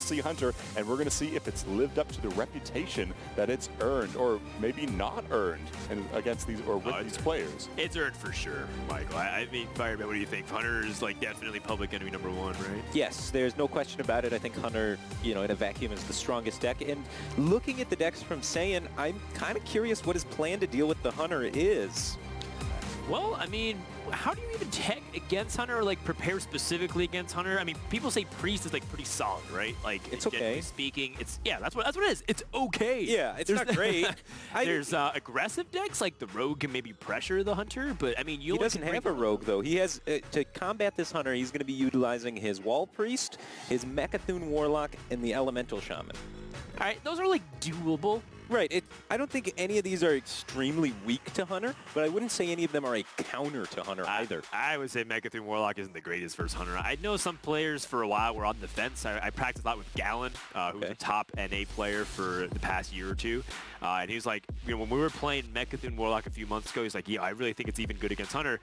see Hunter, and we're going to see if it's lived up to the reputation that it's earned, or maybe not earned, against these or with these players. It's earned for sure, Michael. I mean, Fireman, what do you think? Hunter is like definitely public enemy #1, right? Yes, there's no question about it. I think Hunter, you know, in a vacuum is the strongest deck. And looking at the decks from Saiyan, I'm kind of curious what his plan to deal with the Hunter is. Well, I mean, how do you even tech against Hunter or like prepare specifically against Hunter? I mean, people say Priest is like pretty solid, right? Like, it's okay. Generally speaking, it's that's what it is. It's okay. Yeah, it's not great. There's aggressive decks like the Rogue can maybe pressure the Hunter, but I mean, he doesn't have a Rogue though. He has to combat this Hunter. He's going to be utilizing his Wall Priest, his Mechathune Warlock, and the Elemental Shaman. All right, those are like doable. Right. I don't think any of these are extremely weak to Hunter, but I wouldn't say any of them are a counter to Hunter either. I would say Mechathune Warlock isn't the greatest versus Hunter. I know some players for a while were on the fence. I practiced a lot with Gallon, who was a top NA player for the past year or two. And he was like, you know, when we were playing Mechathune Warlock a few months ago, he's like, yeah, I really think it's even good against Hunter.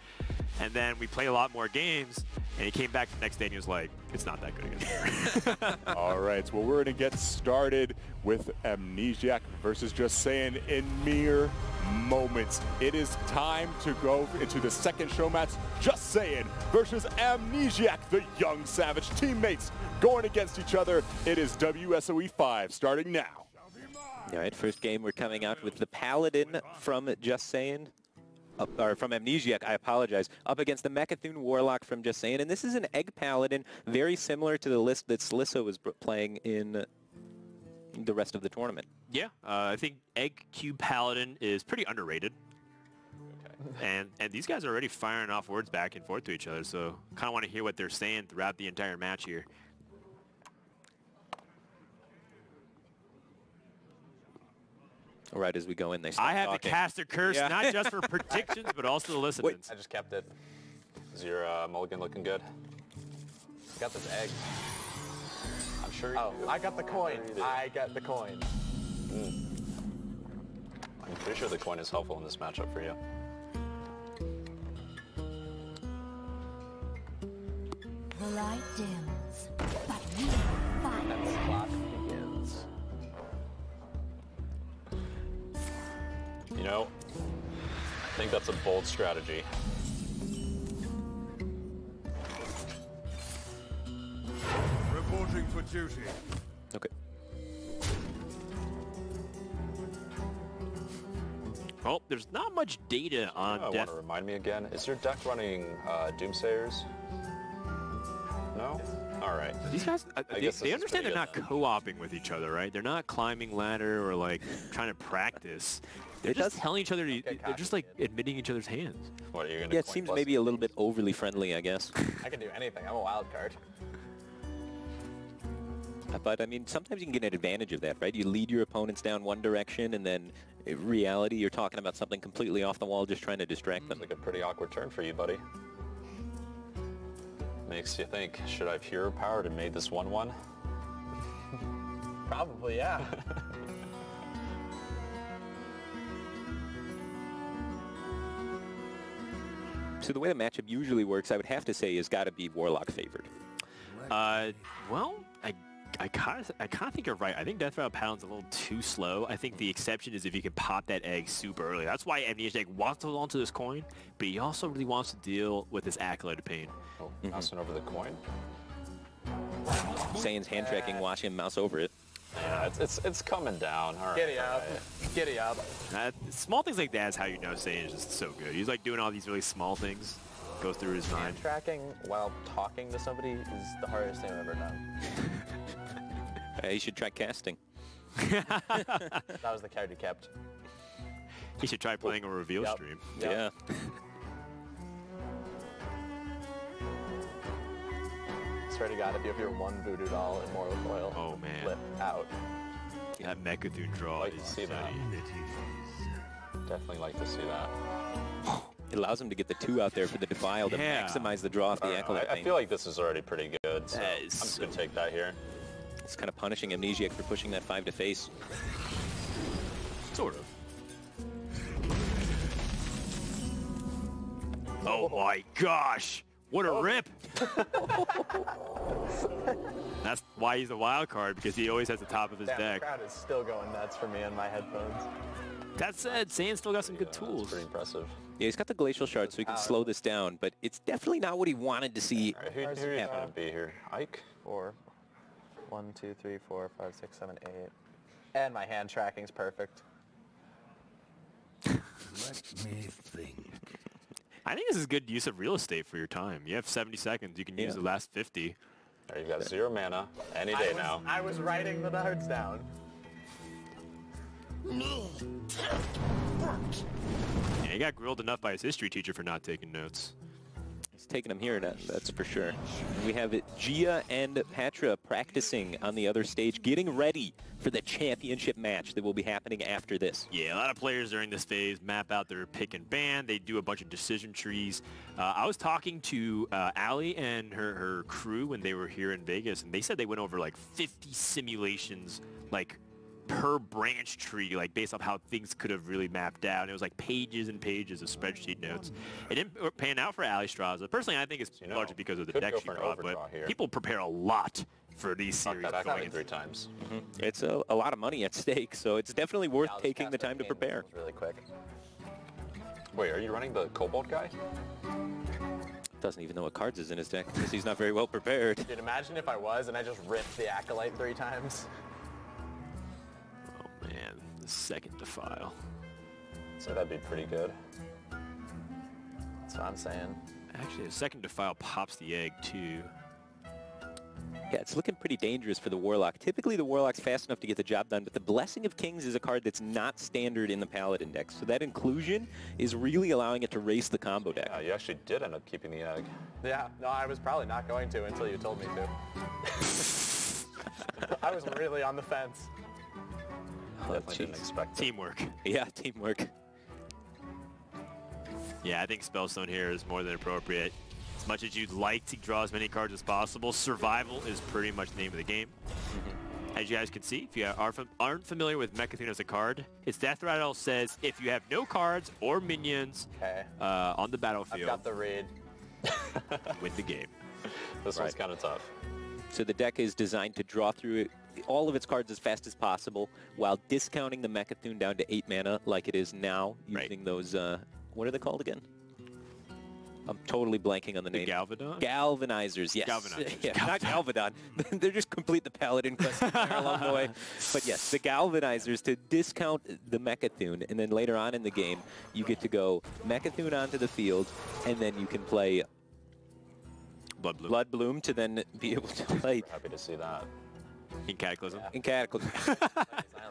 And then we played a lot more games, and he came back the next day and he was like, it's not that good against Hunter. All right, well, we're going to get started with Amnesiac versus Justsaiyan in mere moments. It is time to go into the second show match. Justsaiyan versus Amnesiac, the young savage teammates going against each other. It is WSOE 5 starting now. All right, first game we're coming out with the Paladin from Justsaiyan. Or from Amnesiac, I apologize, up against the Mechathune Warlock from Justsaiyan. And this is an Egg Paladin, very similar to the list that Slisso was playing in the rest of the tournament. Yeah, I think Egg Cube Paladin is pretty underrated. Okay. And these guys are already firing off words back and forth to each other, so kind of want to hear what they're saying throughout the entire match here. All right, as we go in, they start I have talking. the caster curse, not just for predictions, but also the listeners. I just kept it. Is your mulligan looking good? Got this egg. I'm sure you do. I got the coin. I got the coin. I'm pretty sure the coin is helpful in this matchup for you. The light dims, but we fight. And the clock begins. You know, I think that's a bold strategy. Reporting for duty. Okay. Well, there's not much data on Want death. to remind me again, is your deck running Doomsayers? No? All right. These guys, they understand they're not then. co-oping with each other, right? They're not climbing ladder or like trying to practice. They're just telling each other, they're just like admitting each other's hands. What, are you gonna Yeah, it seems maybe a little bit overly friendly, I guess. I can do anything. I'm a wild card. But, I mean, sometimes you can get an advantage of that, right? You lead your opponents down one direction, and then in reality, you're talking about something completely off the wall, just trying to distract them. Like a pretty awkward turn for you, buddy. Makes you think, should I have hero powered and made this 1-1? Probably, yeah. So the way the matchup usually works, I would have to say, is got to be Warlock favored. Well, I kind of think you're right. I think Death Rattle Paladin's a little too slow. I think the exception is if you can pop that egg super early. That's why Amnesiac wants to hold on to this coin, but he also really wants to deal with this Acolyte of Pain. Oh, mousing over the coin. Saiyan's hand tracking, watch him mouse over it. Yeah, it's coming down. All right. Giddy up. Giddy up. Small things like that is how you know Saiyan is just so good. He's like doing all these really small things. Goes through his mind. Hand tracking while talking to somebody is the hardest thing I've ever done. You should try casting. That was the card you kept. He should try playing a reveal stream. Yep. Yeah. Swear to God, if you have your one voodoo doll in Mortal Coil, Oh man, flip out. that Mechathune draw Like is to see that. Definitely like to see that. It allows him to get the 2 out there for the Defile to maximize the draw off the Acolyte. I feel like this is already pretty good, so That I'm is just going to take that here. It's kind of punishing Amnesiac for pushing that 5 to face. Sort of. Oh my gosh! What a rip! That's why he's a wild card, because he always has the top of his Damn, deck. the crowd is still going nuts for me on my headphones. That said, Saiyan still got some good tools. Pretty impressive. Yeah, he's got the Glacial Shard, so he can slow this down, but it's definitely not what he wanted to see. All right, who do you want to be here? Ike? 4. 1, 2, 3, 4, 5, 6, 7, 8. And my hand tracking's perfect. Let me think. I think this is good use of real estate for your time. You have 70 seconds. You can use the last 50. All right, you've got 0 mana any day now. I was writing the cards down. Yeah, he got grilled enough by his history teacher for not taking notes. He's taking him here, that's for sure. And we have Jia and Patra practicing on the other stage, getting ready for the championship match that will be happening after this. Yeah, a lot of players during this phase map out their pick and ban. They do a bunch of decision trees. I was talking to Allie and her crew when they were here in Vegas, and they said they went over like 50 simulations, like per branch tree, like based off how things could have really mapped out. It was like pages and pages of spreadsheet notes. It didn't pan out for Ali Straza. Personally, I think it's largely because of the deck she brought, but people prepare a lot for these series. That going in 3 times. It's a lot of money at stake, so it's definitely worth taking the time to prepare. Really quick. Wait, are you running the Cobalt guy? Doesn't even know what cards is in his deck because he's not very well prepared. Dude, imagine if I was and I just ripped the Acolyte 3 times. Oh man, the second defile. So that'd be pretty good. That's what I'm saying. Actually, the second defile pops the egg too. Yeah, it's looking pretty dangerous for the Warlock. Typically, the Warlock's fast enough to get the job done, but the Blessing of Kings is a card that's not standard in the Paladin deck. So that inclusion is really allowing it to race the combo deck. Yeah, you actually did end up keeping the egg. Yeah, no, I was probably not going to until you told me to. I was really on the fence. Definitely didn't expect it. Teamwork. Yeah, teamwork. Yeah, I think Spellstone here is more than appropriate. As much as you'd like to draw as many cards as possible, survival is pretty much the name of the game. As you guys can see, if you aren't familiar with Mechathune as a card, its death rattle says if you have no cards or minions on the battlefield, I've got the read. win the game. This one's kind of tough. So the deck is designed to draw through all of its cards as fast as possible while discounting the Mechathune down to 8 mana like it is now, using those, what are they called again? I'm totally blanking on the name. Galvadon? Galvanizers, yes. Galvanizers. Yeah, not Galvadon. They're just complete the Paladin quest along the way. But yes, the Galvanizers to discount the Mechathune, and then later on in the game, you get to go Mechathune onto the field, and then you can play Blood Bloom to then be able to play Happy to see that. In Cataclysm? in Cataclysm.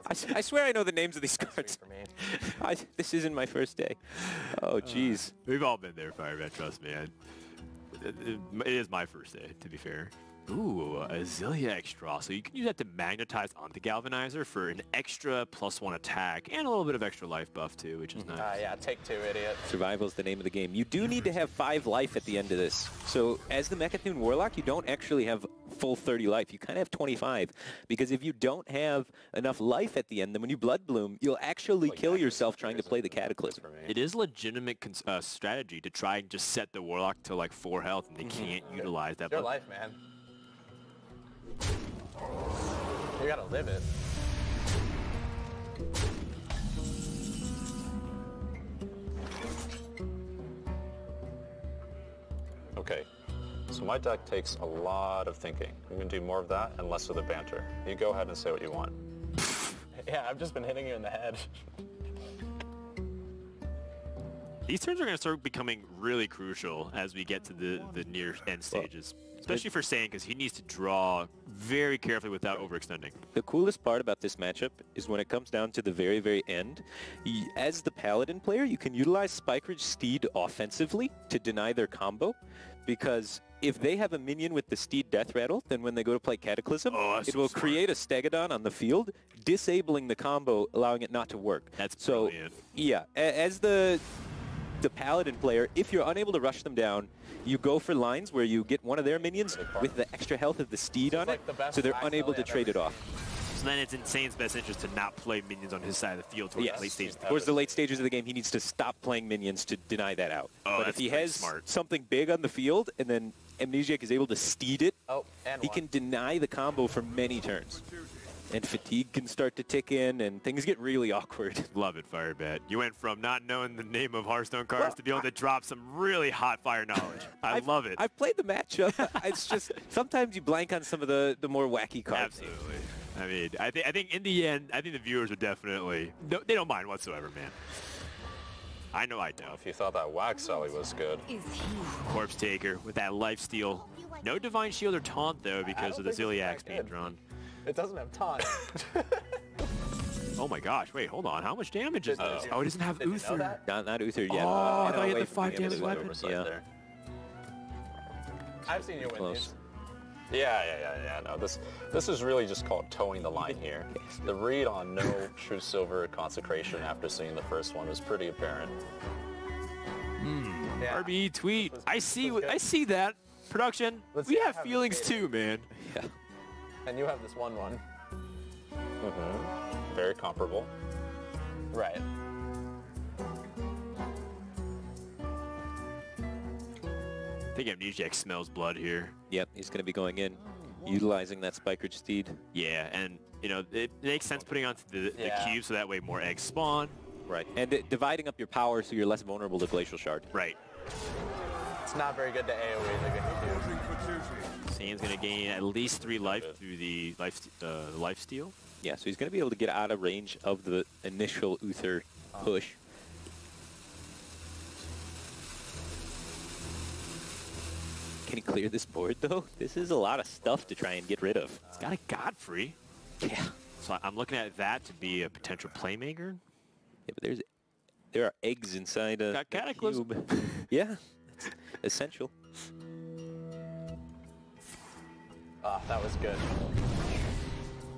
I swear I know the names of these cards. For me. This isn't my first day. Oh, jeez. We've all been there, Firebat, trust me. It is my first day, to be fair. Ooh, a Zilliax draw. So you can use that to magnetize onto Galvanizer for an extra +1 attack and a little bit of extra life buff too, which is nice. Yeah, take 2, idiot. Survival's the name of the game. You do need to have 5 life at the end of this. So as the Mechathune Warlock, you don't actually have full 30 life. You kind of have 25. Because if you don't have enough life at the end, then when you Blood Bloom, you'll actually kill yourself trying to play the Cataclysm. It is legitimate strategy to try and just set the Warlock to like 4 health, and they can't utilize that. Your life, man. You gotta live it. Okay, so my deck takes a lot of thinking. I'm going to do more of that and less of the banter. You go ahead and say what you want. Yeah, I've just been hitting you in the head. These turns are going to start becoming really crucial as we get to the near end stages. Especially for Saiyan, because he needs to draw very carefully without overextending. The coolest part about this matchup is when it comes down to the very, very end. As the Paladin player, you can utilize Spike Ridge Steed offensively to deny their combo, because if they have a minion with the Steed Death Rattle, then when they go to play Cataclysm, it will create a Stegodon on the field, disabling the combo, allowing it not to work. That's brilliant. Yeah, as the Paladin player, if you're unable to rush them down, you go for lines where you get one of their minions with the extra health of the Steed on it, so they're unable to trade it off. So then it's in Saiyans' best interest to not play minions on his side of the field towards the late stages. Towards the late stages of the game, he needs to stop playing minions to deny that out. Oh, but if he has something big on the field and then Amnesiac is able to steed it, Oh, and he one. can deny the combo for many turns. And fatigue can start to tick in, and things get really awkward. Love it, Firebat. You went from not knowing the name of Hearthstone cards to be able to drop some really hot fire knowledge. I love it. I've played the matchup. It's just sometimes you blank on some of the more wacky cards. Absolutely. I mean, I think in the end, I think the viewers are definitely, they don't mind whatsoever, man. I know I don't. If you thought that Wax Sally was good. Is he? Corpse Taker with that lifesteal. No Divine Shield or Taunt, though, because of the Ziliax being drawn. It doesn't have taunt. Oh my gosh, wait, hold on. How much damage is this? Oh, it doesn't have Did you know Uther. that? Not Uther yet. Oh, I thought you had away the from 5 being able damage to- weapon. Oversight Yeah. there. I've seen you win Close. these. Yeah. No, this is really just called towing the line here. The read on no True Silver Consecration after seeing the first one was pretty apparent. Yeah. RBE tweet. Was- I see was good. I see that. Production, Let's we see, I have haven't feelings seen it. too, man. Yeah. And you have this one. Very comparable. Right. I think Amnesiac smells blood here. Yep, he's going to be going in, utilizing that Spikered Steed. Yeah, and you know, it makes sense putting onto the Yeah. cube so that way more eggs spawn. Right. And dividing up your power so you're less vulnerable to Glacial Shard. Right. It's not very good to AoE the cube. Saiyan's gonna gain at least 3 life through the life steal. Yeah, so he's going to be able to get out of range of the initial Uther push. Can he clear this board, though? This is a lot of stuff to try and get rid of. It's got a Godfrey. Yeah. So I'm looking at that to be a potential playmaker. Yeah, but there are eggs inside a Got Cataclysm. cube. Yeah, it's essential. Ah, that was good.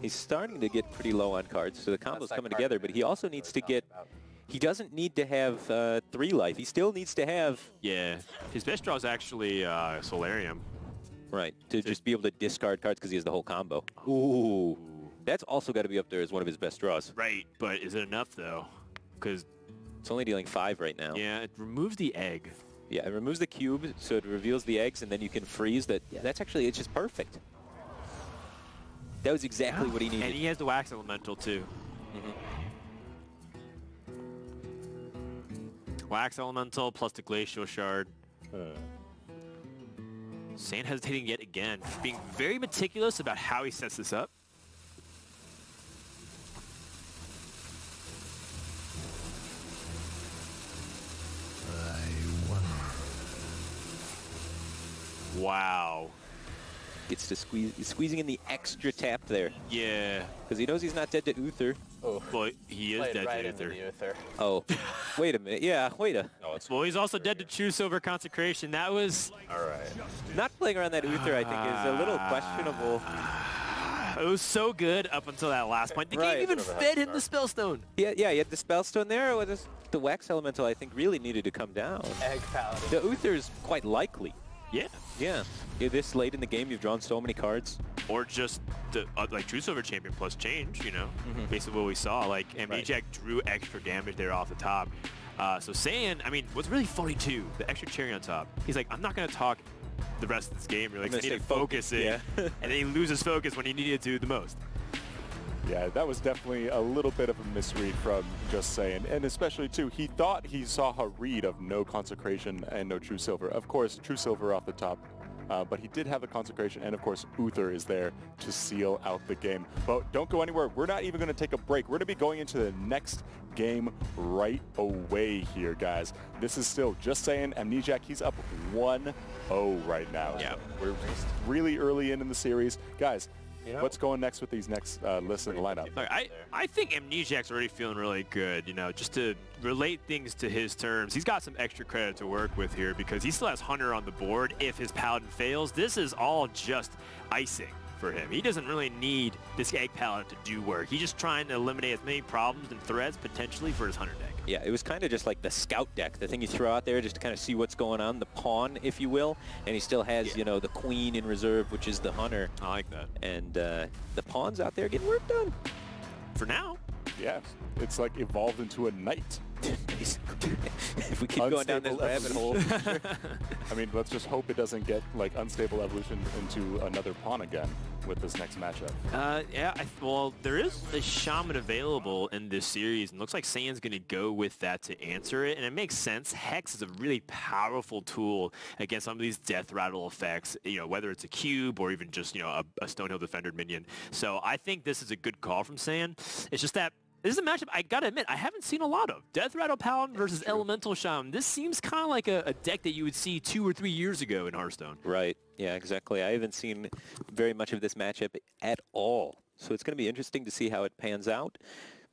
He's starting to get pretty low on cards, so the combo's that coming card together, but he also we needs were to get... talking about. He doesn't need to have 3 life. He still needs to have... Yeah. His best draw is actually Solarium. Right, to just be able to discard cards because he has the whole combo. Ooh. That's also got to be up there as one of his best draws. Right, but is it enough though? Because It's only dealing 5 right now. yeah, it removes the egg. Yeah, it removes the cube, so it reveals the eggs, and then you can freeze that. Yeah, that's actually, it's just perfect. That was exactly what he needed. And he has the Wax Elemental too. Wax Elemental plus the Glacial Shard. Saiyan hesitating yet again, being very meticulous about how he sets this up. Wow. Gets to squeeze, he's squeezing in the extra tap there, Yeah. because he knows he's not dead to Uther. Oh, Well, he is played dead right to into Uther. the Uther. Oh, wait a minute. Yeah, wait a... No, it's Well, he's also dead to True Silver Consecration. That was... all right. Not playing around that Uther, I think, is a little questionable. It was so good up until that last point. The Right. game even Bit of a fed head him the Spellstone. Yeah, he had the Spellstone there. Or the Wax Elemental, I think, really needed to come down. Egg Paladin. The Uther's quite likely. Yeah. Yeah. This late in the game, you've drawn so many cards. Or just the like True Silver Champion plus change, you know? Basically what we saw. Like, Amnesiac drew extra damage there off the top. So Saiyan, I mean, what's really funny too, the extra cherry on top, he's like, I'm not going to talk the rest of this game. You're like, I I'm need gonna to stay focus it. Yeah. And then he loses focus when he needed to the most. Yeah, that was definitely a little bit of a misread from Justsaiyan, and especially too, he thought he saw a read of no Consecration and no True Silver. Of course, True Silver off the top, but he did have the Consecration, and of course, Uther is there to seal out the game. But don't go anywhere. We're not even going to take a break. We're going to be going into the next game right away here, guys. This is still Justsaiyan. Amnesiac, he's up 1-0 right now. Yeah. We're really early in the series. Guys, You know- what's going next with these next lists in the lineup? Look, I think Amnesiac's already feeling really good, you know, just to relate things to his terms. He's got some extra credit to work with here because he still has Hunter on the board if his Paladin fails. This is all just icing for him. He doesn't really need this Egg Paladin to do work. He's just trying to eliminate as many problems and threats potentially for his Hunter deck. Yeah, it was kind of just like the scout deck, the thing you throw out there just to kind of see what's going on, the pawn, if you will. And he still has, you know, the queen in reserve, which is the hunter. I like that. And the pawn's out there getting work done. For now. Yeah, it's like evolved into a knight. basically. If we keep going down this rabbit hole. I mean, let's just hope it doesn't get like unstable evolution into another pawn again with this next matchup. Yeah, well, there is a Shaman available in this series, and looks like Saiyan's going to go with that to answer it, and it makes sense. Hex is a really powerful tool against some of these death rattle effects, you know, whether it's a cube or even just, you know, a Stonehill Defender minion. So I think this is a good call from Saiyan. It's just that this is a matchup I gotta admit I haven't seen a lot of. Death Rattle Paladin versus Elemental Shaman. This seems kind of like a deck that you would see 2 or 3 years ago in Hearthstone. Right. Yeah, exactly. I haven't seen very much of this matchup at all. So it's going to be interesting to see how it pans out.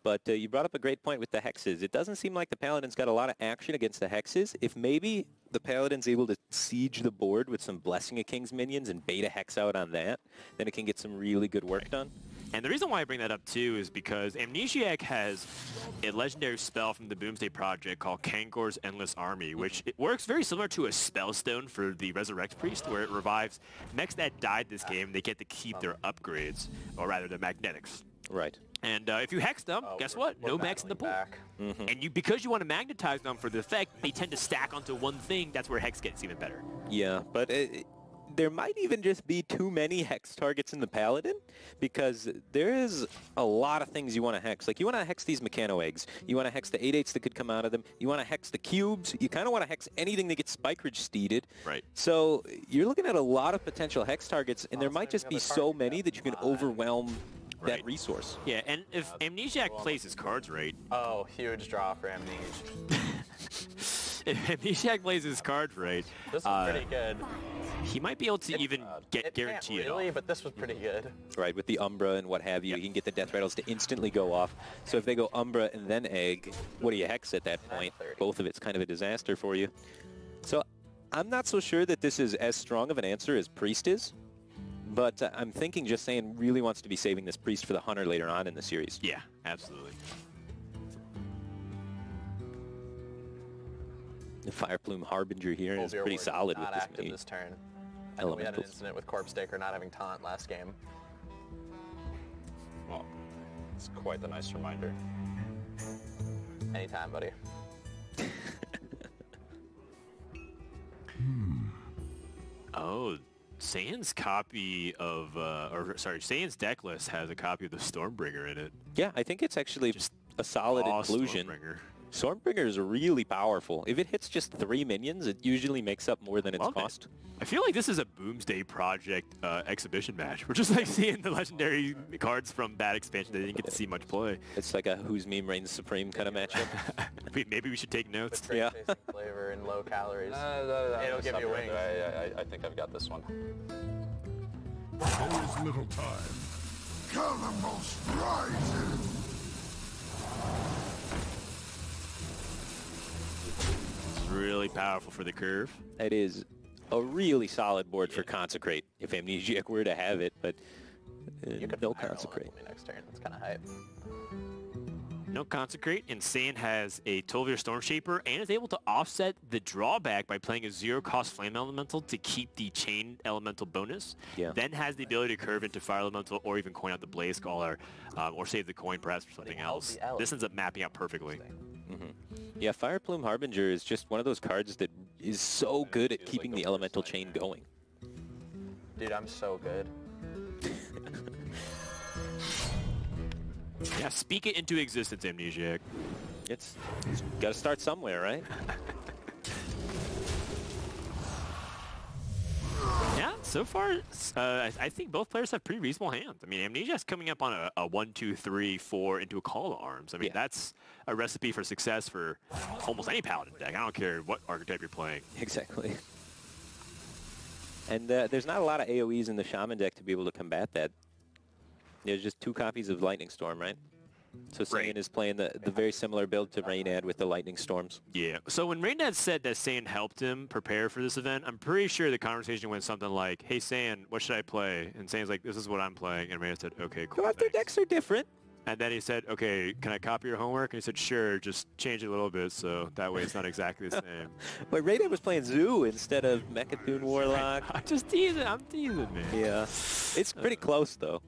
But you brought up a great point with the hexes. It doesn't seem like the Paladin's got a lot of action against the hexes. If maybe the Paladin's able to siege the board with some Blessing of Kings minions and bait a hex out on that, then it can get some really good work done. And the reason why I bring that up too is because Amnesiac has a legendary spell from the Boomsday Project called Kangor's Endless Army, which it works very similar to a Spellstone for the Resurrect Priest, where it revives mechs that died this game. They get to keep their upgrades, or rather their magnetics. Right. And if you hex them, guess what? No mechs in the pool. And because you want to magnetize them for the effect, they tend to stack onto one thing. That's where hex gets even better. Yeah, but there might even just be too many hex targets in the Paladin, because there is a lot of things you want to hex. Like, you want to hex these Mechano Eggs. You want to hex the 8/8s that could come out of them. You want to hex the cubes. You kind of want to hex anything that gets Spike Ridge steeded. Right. So you're looking at a lot of potential hex targets, and there might just be so many that you can overwhelm that resource. Yeah, and if Amnesiac plays his cards right... Oh, huge draw for Amnesia. If Amnesiac plays his cards right... This is pretty good. He might be able to even guarantee it really, but this was pretty good. Right, with the Umbra and what have you, you can get the Death Rattles to instantly go off. So if they go Umbra and then Egg, what do you hex at that point? Both of it's kind of a disaster for you. So I'm not so sure that this is as strong of an answer as Priest is, but I'm thinking Justsaiyan really wants to be saving this Priest for the Hunter later on in the series. Yeah, absolutely. The Fireplume Harbinger here is pretty solid with this mate. This turn. I know we had an incident with Corpse Taker not having taunt last game. Well, it's quite the nice reminder. Anytime, buddy. Oh, Saiyan's copy of, Saiyan's deck list has a copy of the Stormbringer in it. Yeah, I think it's actually just a solid inclusion. Stormbringer is really powerful. If it hits just 3 minions, it usually makes up more than its cost. I feel like this is a Boomsday Project exhibition match. We're just like seeing the legendary cards from that expansion that didn't get to see much play. It's like a whose meme reigns supreme kind of matchup. Maybe we should take notes. Yeah. Flavor and low calories. It'll give you wings. I think I've got this one. Always little time. Calamus rises. Really powerful for the curve. It is a really solid board for Consecrate, if Amnesiac were to have it, but no Consecrate. Next turn. That's kind of hype. No Consecrate, and Saiyan has a 12-year Storm Shaper and is able to offset the drawback by playing a 0-cost Flame Elemental to keep the Chain Elemental bonus. Yeah. Then has the ability to curve into Fire Elemental or even coin out the Blaze Caller, or save the coin perhaps for something else. This ends up mapping out perfectly. Yeah, Fireplume Harbinger is just one of those cards that is so good at keeping the elemental chain going. Dude, I'm so good. Yeah, speak it into existence, Amnesiac. It's got to start somewhere, right? Yeah, so far, I think both players have pretty reasonable hands. I mean, Amnesiac's coming up on a 1, 2, 3, 4 into a Call to Arms. I mean, that's a recipe for success for almost any Paladin deck. I don't care what archetype you're playing. Exactly. And there's not a lot of AoEs in the Shaman deck to be able to combat that. There's just 2 copies of Lightning Storm, right? So Saiyan is playing the very similar build to Raynad with the Lightning Storms. Yeah. So when Raynad said that Saiyan helped him prepare for this event, I'm pretty sure the conversation went something like, hey, Saiyan, what should I play? And Saiyan's like, this is what I'm playing. And Raynad said, okay, cool. But their decks are different. And then he said, okay, can I copy your homework? And he said, sure, just change it a little bit so that way it's not exactly the same. But Raynad was playing Zoo instead of Mechathun Warlock. I'm just teasing. I'm teasing, man. Yeah. It's pretty close, though.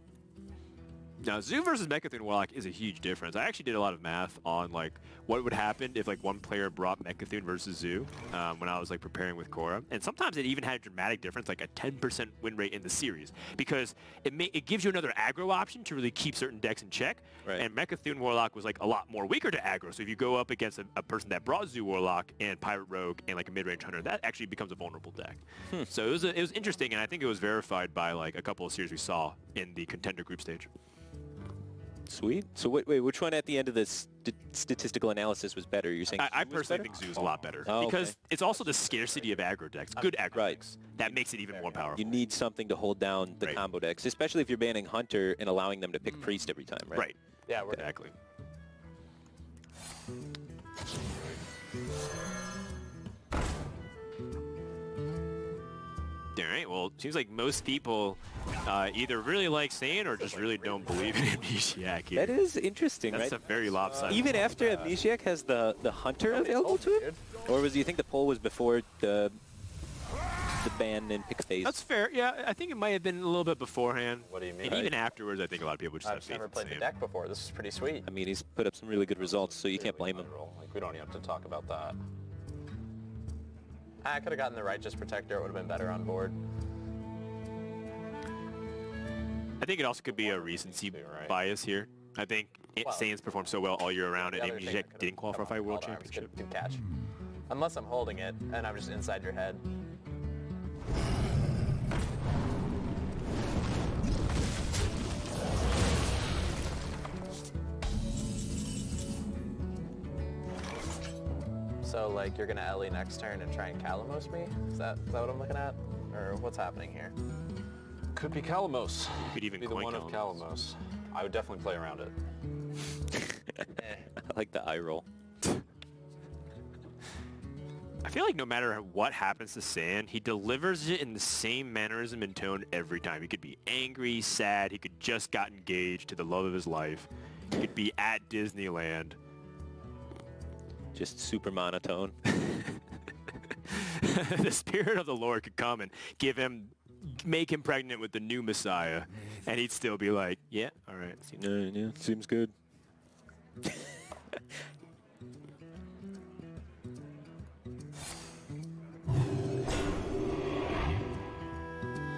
Now, Zoo versus Mechathune Warlock is a huge difference. I actually did a lot of math on like what would happen if like one player brought Mechathune versus Zoo when I was like preparing with Korra, and sometimes it even had a dramatic difference, like a 10% win rate in the series, because it gives you another aggro option to really keep certain decks in check. Right. And Mechathune Warlock was like a lot more weaker to aggro. So if you go up against a person that brought Zoo Warlock and Pirate Rogue and like a mid-range hunter, that actually becomes a vulnerable deck. So it was interesting, and I think it was verified by like a couple of series we saw in the contender group stage. Sweet. So wait, which one at the end of this statistical analysis was better? You're saying I personally think Zoo is a lot better Oh, because okay. it's also the scarcity of aggro decks, good aggro decks. That makes it even more powerful. You need something to hold down the combo decks, especially if you're banning Hunter and allowing them to pick Priest every time, right? Right. Yeah, we're Exactly. Alright, well, seems like most people either really like Saiyan or just really don't believe in Amnesiac here. That is interesting, That's right? a very lopsided. Even after Amnesiac has the Hunter available to him? Or do you think the poll was before the ban and pick phase? That's fair. Yeah, I think it might have been a little bit beforehand. What do you mean? And even afterwards, I think a lot of people just have I've faith never in played the Saiyan. deck before. This is pretty sweet. I mean, he's put up some really good results, so you can't blame him. Like, we don't even have to talk about that. I could have gotten the Righteous Protector. It would have been better on board. I think it also could be a recency bias here. I think Saiyan's performed so well all year around, and The other thing Amnesiac that could've didn't qualify come for a World called arms, Championship. Good catch. Unless I'm holding it and I'm just inside your head. So, like, you're gonna Ellie next turn and try and Calamos me? Is that what I'm looking at? Or what's happening here? Could be Calamos. Could even be the coin one of Calamos. I would definitely play around it. I like the eye roll. I feel like no matter what happens to Saiyan, he delivers it in the same mannerism and tone every time. He could be angry, sad, he could just got engaged to the love of his life. He could be at Disneyland. Just super monotone. The spirit of the Lord could come and make him pregnant with the new Messiah, and he'd still be like, yeah, all right. Yeah, seems good.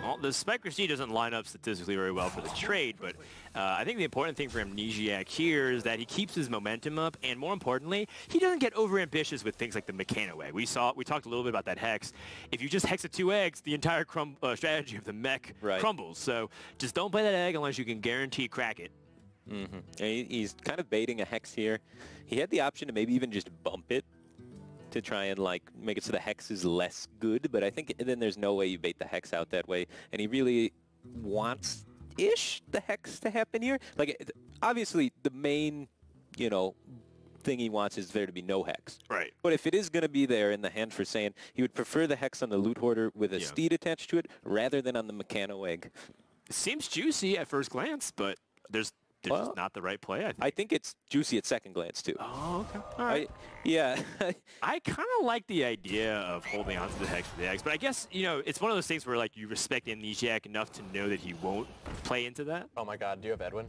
Well, the Spike Receipt doesn't line up statistically very well for the trade, but I think the important thing for Amnesiac here is that he keeps his momentum up, and more importantly, he doesn't get overambitious with things like the Mechano Egg. We talked a little bit about that Hex. If you just Hex at 2 eggs, the entire strategy of the mech crumbles. So just don't play that egg unless you can guarantee crack it. Mm-hmm. He's kind of baiting a Hex here. He had the option to maybe even just bump it to try and like make it so the Hex is less good, but I think then there's no way you bait the Hex out that way, and he really wants-ish the Hex to happen here. Like, obviously the main, thing he wants is there to be no Hex. Right. But if it is going to be there in the hand for Saiyan, he would prefer the Hex on the Loot Hoarder with a Steed attached to it rather than on the Mechano Egg. It seems juicy at first glance, but there's just not the right play, I think it's juicy at second glance, too. Oh, okay. All right. Yeah. I kind of like the idea of holding on to the Hex for the eggs, but I guess, it's one of those things where, like, you respect Amnesiac enough to know that he won't play into that. Oh my god, do you have Edwin?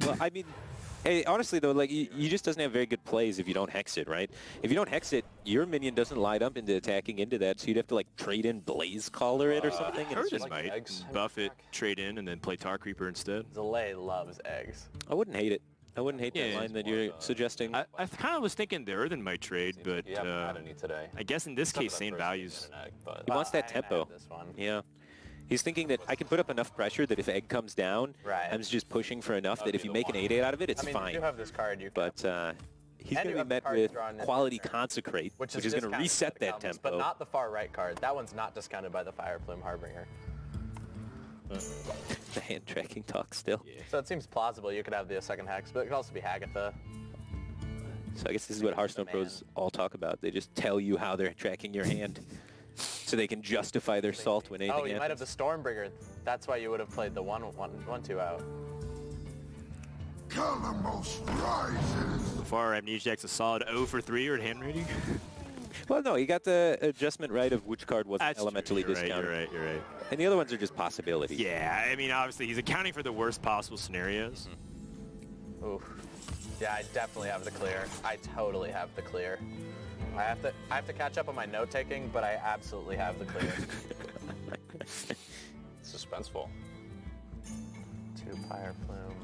Well, I mean, hey, honestly, though, like, you just doesn't have very good plays if you don't Hex it, right? If you don't Hex it, your minion doesn't light up into attacking into that, so you'd have to, like, trade in Blaze Caller it or something. I heard might buff it, trade in, and then play Tar Creeper instead. Zalay loves eggs. I wouldn't hate it. I wouldn't hate that line that you're suggesting. I kind of was thinking the Earthen might trade, but You haven't had any today. I guess in this case, same values. He wants that tempo. This one. Yeah. He's thinking that I can put up enough pressure that if Egg comes down, I'm just pushing for enough that if you make an 8-8 out of it, it's fine. You have this card, but he's going to be met with Quality Consecrate, which is going to reset that tempo. But not the far right card. That one's not discounted by the Fire Plume Harbinger. The hand tracking talk still. Yeah. So it seems plausible you could have the second Hex, but it could also be Hagatha. So I guess this is what Hearthstone pros all talk about. They just tell you how they're tracking your hand so they can justify their salt when anything happens. You might have the Stormbringer. That's why you would have played the 1-2 out. Calamos rises. So far, Amnesiac's a solid 0 for 3 or at hand rating. Well, no, you got the adjustment right of which card wasn't That's elementally true. discounted. You're right. And the other ones are just possibilities. Yeah, I mean, obviously, he's accounting for the worst possible scenarios. Ooh. Yeah, I definitely have the clear. I totally have the clear. I have to catch up on my note taking, but I absolutely have the clear. Suspenseful. 2 Pyre Plume.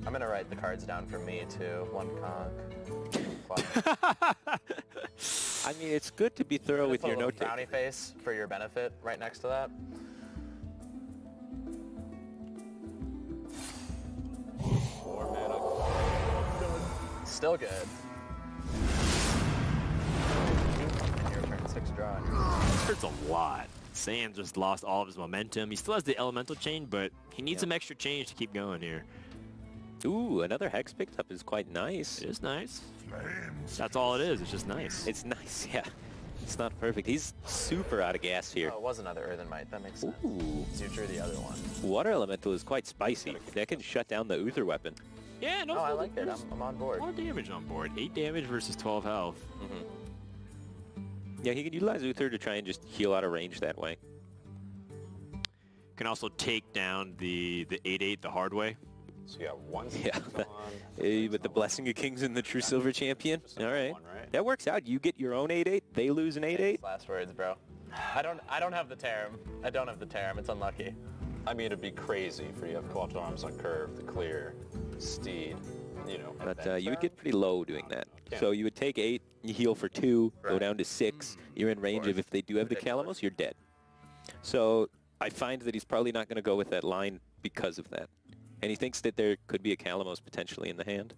I'm gonna write the cards down for me too. 1 conch. I mean, it's good to be thorough with your note Brownie face for your benefit right next to that. Still good. Your turn 6 draw. This hurts a lot. Saiyan just lost all of his momentum. He still has the elemental chain, but he needs some extra change to keep going here. Ooh, another hex picked up is quite nice. It is nice. Flames. That's all it is. It's just nice. It's nice, yeah. It's not perfect. He's super out of gas here. Oh, it was another Earthen Might. That makes sense. Ooh. So you drew the other one. Water Elemental is quite spicy. That can shut down the Uther weapon. Yeah, no, Oh, I like it. I'm on board. More damage on board. 8 damage versus 12 health. Yeah, he can utilize Uther to try and just heal out of range that way. Can also take down the 8/8 the hard way. So you got 1 Yeah. on. With the Blessing of Kings and the True Silver Champion. All right. One, right? That works out. You get your own 8/8. They lose an 8/8. Last words, bro. I don't have the Tarim. I don't have the Tarim. It's unlucky. I mean, it'd be crazy for you to have Quattro Arms on curve, the clear, Steed, you know. But you would get pretty low doing that. Yeah. So you would take 8, you heal for 2, go Right. down to 6. You're in range of if they do have the Calamos, you're dead. So I find that he's probably not going to go with that line because of that. And he thinks that there could be a Calamos potentially in the hand.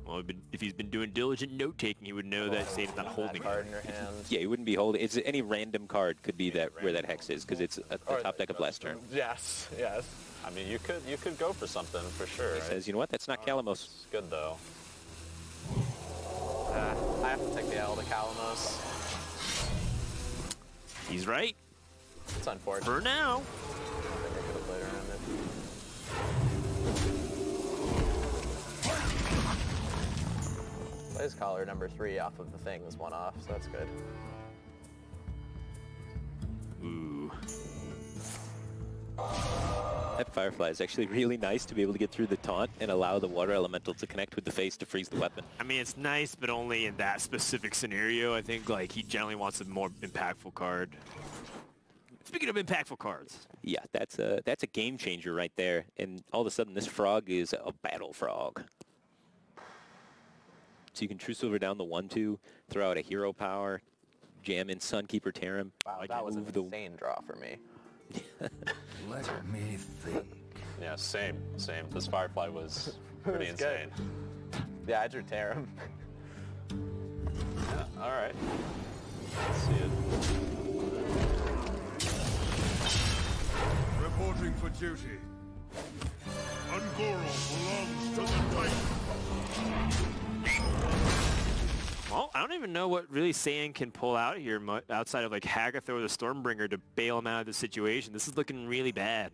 Well, if he's been doing diligent note-taking, he would know that Satan's not holding Card it. in your hand. Yeah, he wouldn't be holding. It's any random card could be that where that hex is because it's at the top deck of Blast turn. Yes. Yes. I mean, you could go for something for sure. He Right? says, you know what? That's not Calamos. It's good though. I have to take the L to Calamos. He's right. It's unfortunate. For now. I think I could have played around it. Plays collar number 3 off of the thing was 1 off, so that's good. Ooh. That Firefly is actually really nice to be able to get through the taunt and allow the Water Elemental to connect with the face to freeze the weapon. I mean, it's nice, but only in that specific scenario. I think like he generally wants a more impactful card. Speaking of impactful cards. Yeah, that's a game changer right there. And all of a sudden, this frog is a battle frog. So you can True Silver down the 1/2, throw out a hero power, jam in Sunkeeper Tarim. Wow, like that was an move the insane draw for me. Let me think. Yeah, same. This Firefly was pretty was good. insane. Yeah, I drew Tarim. Yeah, all right. Let's see it. Reporting for duty. Ungoro belongs to the Titan. Well, I don't even know what really Saiyan can pull out here outside of like Hagatha or the Stormbringer to bail him out of the situation. This is looking really bad.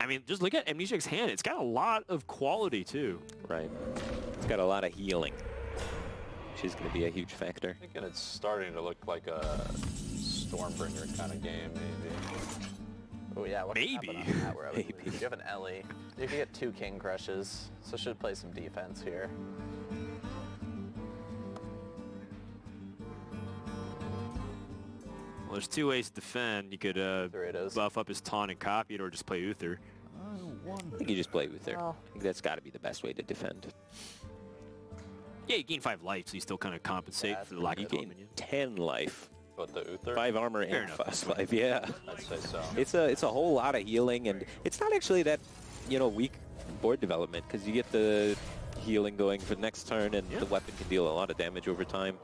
I mean, just look at Amnesiac's hand. It's got a lot of quality too. Right. It's got a lot of healing, which is going to be a huge factor. I'm thinking it's starting to look like a Stormbringer kind of game, maybe. Oh yeah, what Maybe. can happen on that where I would Maybe. lose? You have an Ellie. You can get 2 King Crushes, so should play some defense here. Well, there's 2 ways to defend. You could Doritos. buff up his taunt and copy it, or just play Uther. I think you just play Uther. Well. I think that's got to be the best way to defend. Yeah, you gain 5 life, so you still kind of compensate Yeah, for the lack You of gain minion. 10 life, But the Uther, 5 armor, Fair and enough. 5 life. Yeah. I'd say so. It's a whole lot of healing, and it's not actually that, weak board development, because you get the healing going for the next turn, and Yeah. the weapon can deal a lot of damage over time.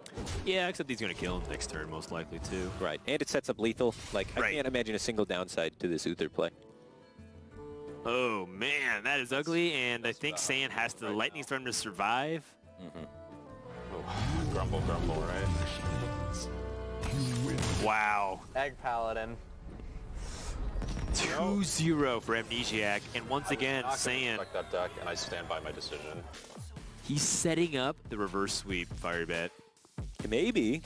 Yeah, except he's going to kill him next turn, most likely, too. Right, and it sets up lethal. Like, I Right. can't imagine a single downside to this Uther play. Oh, man, that is ugly, and I think Saiyan has to lightning storm to survive. Oh, grumble, right? Wow. Egg Paladin. 2-0 for Amnesiac, and once again, Not gonna Saiyan, respect that deck, and I stand by my decision. He's setting up the reverse sweep, Firebet. Maybe.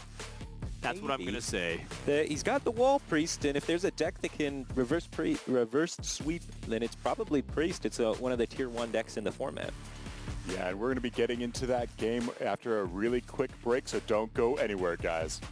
That's what I'm going to say. He's got the Wall Priest, and if there's a deck that can reverse sweep, then it's probably Priest. It's one of the tier 1 decks in the format. Yeah, and we're going to be getting into that game after a really quick break, so don't go anywhere, guys.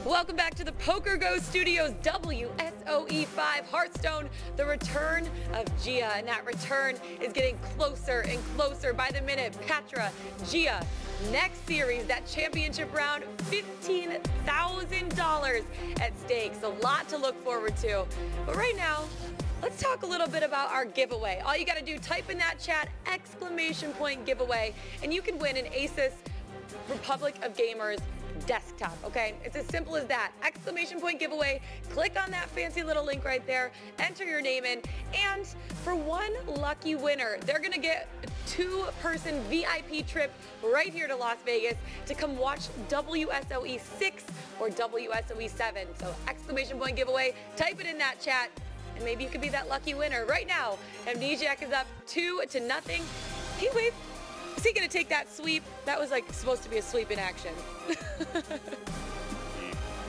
Welcome back to the Poker Go Studios WSOE 5 Hearthstone, the return of Jia. And that return is getting closer and closer by the minute. Patra, Jia, next series, that championship round, $15,000 at stake. So a lot to look forward to. But right now, let's talk a little bit about our giveaway. All you gotta do, type in that chat, !giveaway, and you can win an Asus Republic of Gamers desktop, okay? It's as simple as that. Exclamation point giveaway. Click on that fancy little link right there, enter your name in, and for one lucky winner, they're gonna get a 2-person VIP trip right here to Las Vegas to come watch WSOE 6 or WSOE 7. So exclamation point giveaway, type it in that chat, and maybe you could be that lucky winner. Right now, Amnesiac is up 2-0. Heatwave, is he gonna take that sweep? That was like supposed to be a sweep in action.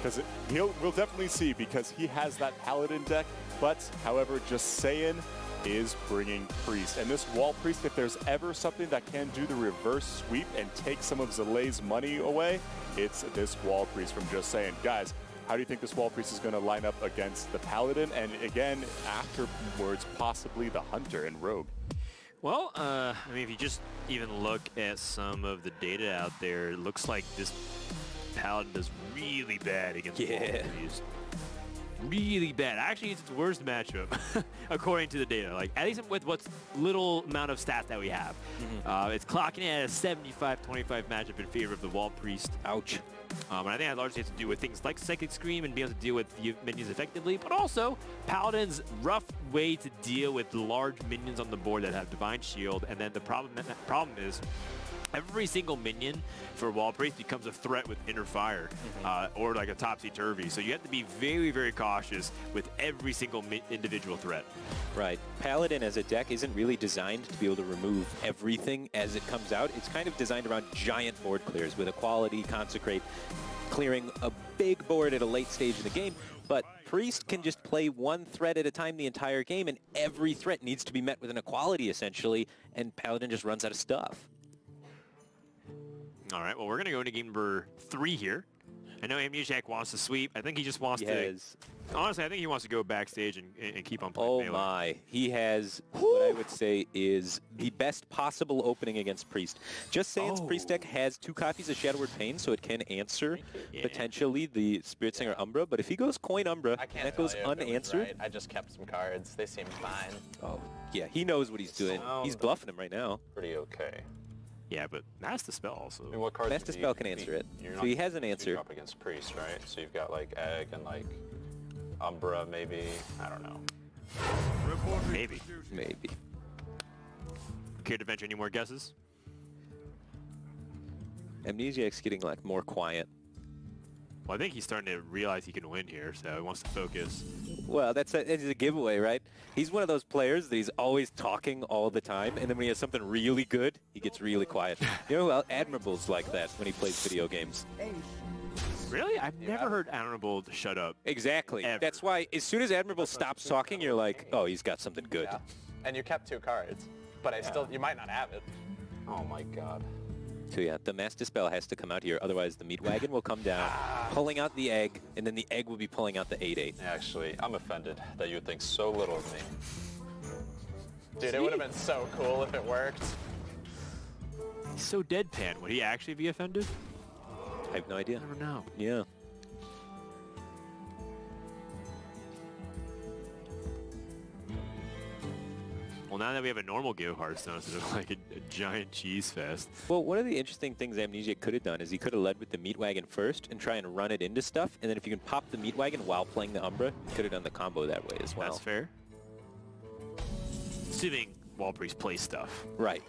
Because we'll definitely see, because he has that Paladin deck, but however, Justsaiyan is bringing Priest. And this Wall Priest, if there's ever something that can do the reverse sweep and take some of Zalay's money away, it's this Wall Priest from Justsaiyan. Guys, how do you think this Wall Priest is going to line up against the Paladin, and again, afterwards, possibly the Hunter and Rogue? Well, I mean, if you just even look at some of the data out there, it looks like this Paladin does really bad against Wall Priest. Really bad. Actually, it's its worst matchup, according to the data. Like, at least with what's little amount of stats that we have. It's clocking in at a 75-25 matchup in favor of the Wall Priest. Ouch. And I think that largely has to do with things like Psychic Scream and being able to deal with minions effectively, but also Paladin's rough way to deal with large minions on the board that have Divine Shield. And then the problem is, every single minion for Wall Priest becomes a threat with Inner Fire, or like a topsy-turvy. So you have to be very, very cautious with every single individual threat. Right. Paladin as a deck isn't really designed to be able to remove everything as it comes out. It's kind of designed around giant board clears with Equality, Consecrate, clearing a big board at a late stage in the game. But Priest can just play one threat at a time the entire game, and every threat needs to be met with an Equality, essentially, and Paladin just runs out of stuff. All right, well, we're going to go into game number 3 here. I know Amnesiac wants to sweep. I think he just wants to... Honestly, I think he wants to go backstage and keep on playing melee. My. He has what I would say is the best possible opening against Priest. Justsaiyan's Priest deck has 2 copies of Shadow Word Pain, so it can answer potentially the Spirit Singer Umbra. But if he goes Coin Umbra, and that goes unanswered... Right. I just kept some cards. They seem fine. Oh, yeah, he knows what he's doing. He's bluffing him right now. Pretty okay. Yeah, but Mass Dispel also. I mean, what cards Mass Dispel can answer it. So he has an answer. Up against Priest, right? So you've got like Egg and like Umbra, maybe. I don't know. Maybe. Maybe. Care to venture any more guesses? Amnesiac's getting like more quiet. Well, I think he's starting to realize he can win here, so he wants to focus. Well, that's a giveaway, right? He's one of those players that he's always talking all the time, and then when he has something really good, he gets really quiet. You know, well, Admirable's like that when he plays video games. Really? I've never heard Admirable shut up. Exactly. Ever. That's why as soon as Admirable stops talking, you're like, oh, he's got something good. Yeah. And you kept 2 cards, but you might not have it. Oh my god. So yeah, the Mass Dispel has to come out here, otherwise the Meat Wagon will come down, pulling out the Egg, and then the Egg will be pulling out the 8/8. Actually, I'm offended that you think so little of me. Dude, it would have been so cool if it worked. He's so deadpan. Would he actually be offended? I have no idea. I never know. Yeah. Well, now that we have a normal game of Hearthstone, it's sort of like a giant cheese fest. Well, one of the interesting things Amnesiac could have done is he could have led with the Meat Wagon first and try and run it into stuff, and then if you can pop the Meat Wagon while playing the Umbra, you could have done the combo that way as well. That's fair. Assuming Wall Priest plays stuff. Right.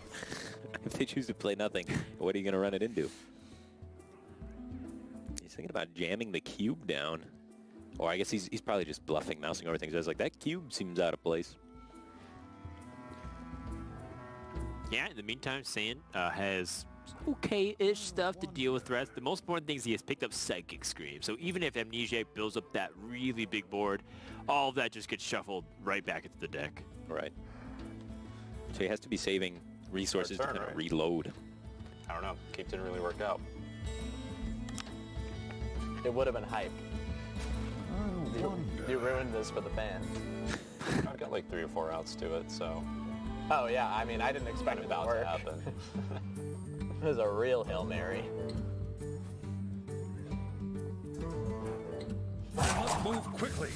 If they choose to play nothing, what are you going to run it into? He's thinking about jamming the cube down. Or I guess he's probably just bluffing, mousing over things. I was like, that cube seems out of place. Yeah, in the meantime, Saiyan has okay-ish stuff to deal with threats. The most important thing is he has picked up Psychic Scream. So even if Amnesiac builds up that really big board, all of that just gets shuffled right back into the deck. Right. So he has to be saving resources to kind of right? reload. I don't know. Keep didn't really work out. It would have been hype. You ruined this for the fans. I've got like 3 or 4 outs to it, so... Oh yeah, I mean, I didn't expect it to about work. to happen. It was a real Hail Mary. Must move quickly.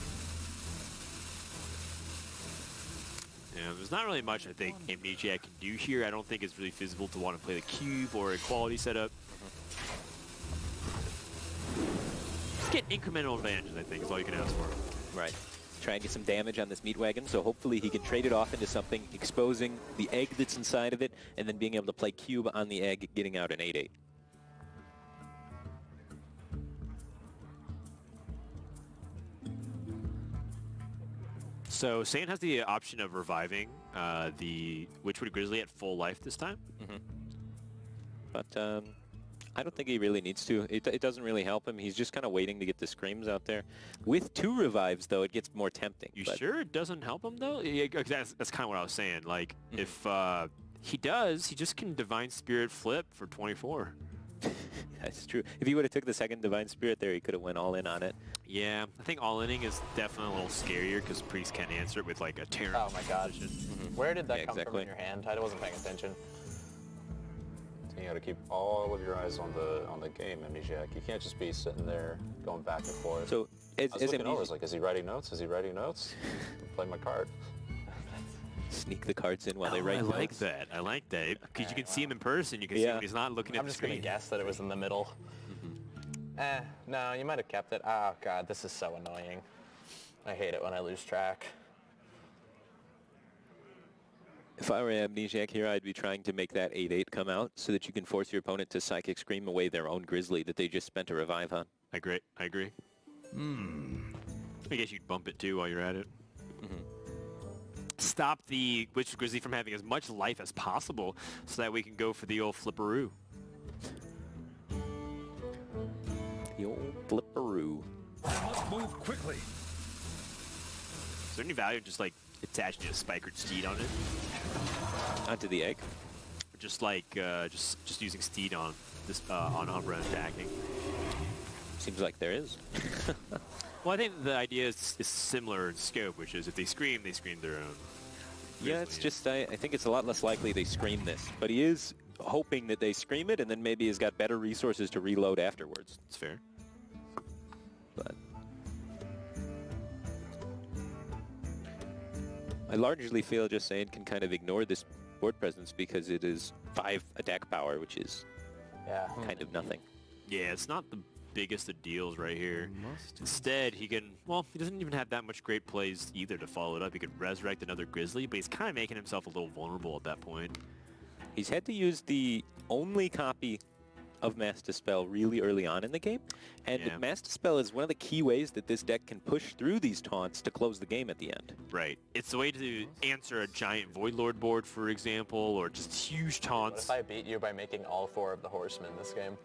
Yeah, there's not really much I think Amnesiac can do here. I don't think it's really feasible to want to play the cube or a quality setup. get incremental advantages, I think, is all you can ask for. Right. Try and get some damage on this meat wagon, so hopefully he can trade it off into something, exposing the egg that's inside of it, and then being able to play cube on the egg, getting out an 8-8. So Saiyan has the option of reviving the Witchwood Grizzly at full life this time. But I don't think he really needs to. It doesn't really help him. He's just kind of waiting to get the screams out there. With 2 revives, though, it gets more tempting. You sure it doesn't help him, though? Yeah, that's kind of what I was saying. Like, if he does, he just can Divine Spirit flip for 24. That's true. If he would have took the second Divine Spirit there, he could have went all in on it. Yeah, I think all-inning is definitely a little scarier because Priest can't answer it with, like, a Terran. Oh my god. Where did that come from in exactly. your hand? I wasn't paying attention. So you got to keep all of your eyes on the game, Amnesiac. You can't just be sitting there going back and forth. So, I was looking over, I was like, is he writing notes? Is he writing notes? Play my card. Sneak the cards in while they write I like notes. that. I like that. Because you can see him in person. You can see when he's not looking at I'm the just going to screen. guess that it was in the middle. No, you might have kept it. Oh god, this is so annoying. I hate it when I lose track. If I were Amnesiac here, I'd be trying to make that 8-8 come out so that you can force your opponent to Psychic Scream away their own Grizzly that they just spent a revive on. I agree. I agree. I guess you'd bump it too while you're at it. Stop the Witch Grizzly from having as much life as possible so that we can go for the old flipperoo. The old flipperoo. Must move quickly. Is there any value in just like attaching a spikered steed on it? Onto the egg. Or just like just using steed on this on Umbra attacking? Seems like there is. Well, I think the idea is similar in scope, which is if they scream their own. Yeah, it's just, I think it's a lot less likely they scream this. But he is hoping that they scream it, and then maybe he's got better resources to reload afterwards. It's fair. But I largely feel Justsaiyan can kind of ignore this board presence because it is 5 attack power, which is kind of nothing. Yeah, it's not the biggest of deals right here. Instead, he can, well, he doesn't even have that much great plays either to follow it up. He could resurrect another Grizzly, but he's kind of making himself a little vulnerable at that point. He's had to use the only copy of Mass Dispel really early on in the game, and Mass Dispel is one of the key ways that this deck can push through these taunts to close the game at the end. Right. It's the way to answer a giant Void Lord board, for example, or just huge taunts. What if I beat you by making all 4 of the horsemen this game?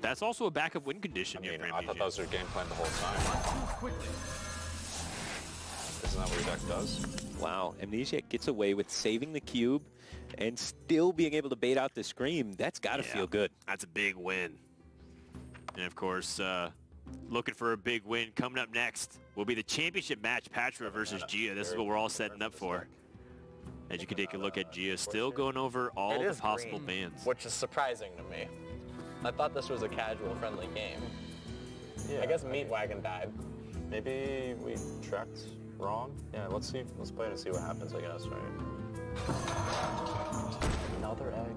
That's also a backup win condition. I mean, I thought that was your game plan the whole time. Isn't that what your deck does? Wow, Amnesiac gets away with saving the cube and still being able to bait out the scream. That's got to feel good. That's a big win. And of course, looking for a big win coming up next will be the championship match, Patra versus Jia. This is what we're all setting up for. As you can take a look at Jia, still going over all the possible bans. Which is surprising to me. I thought this was a casual, friendly game. Yeah, I guess Meat Wagon died. Maybe we tracked wrong. Yeah, let's see. Let's play it and see what happens, I guess, right? Another egg.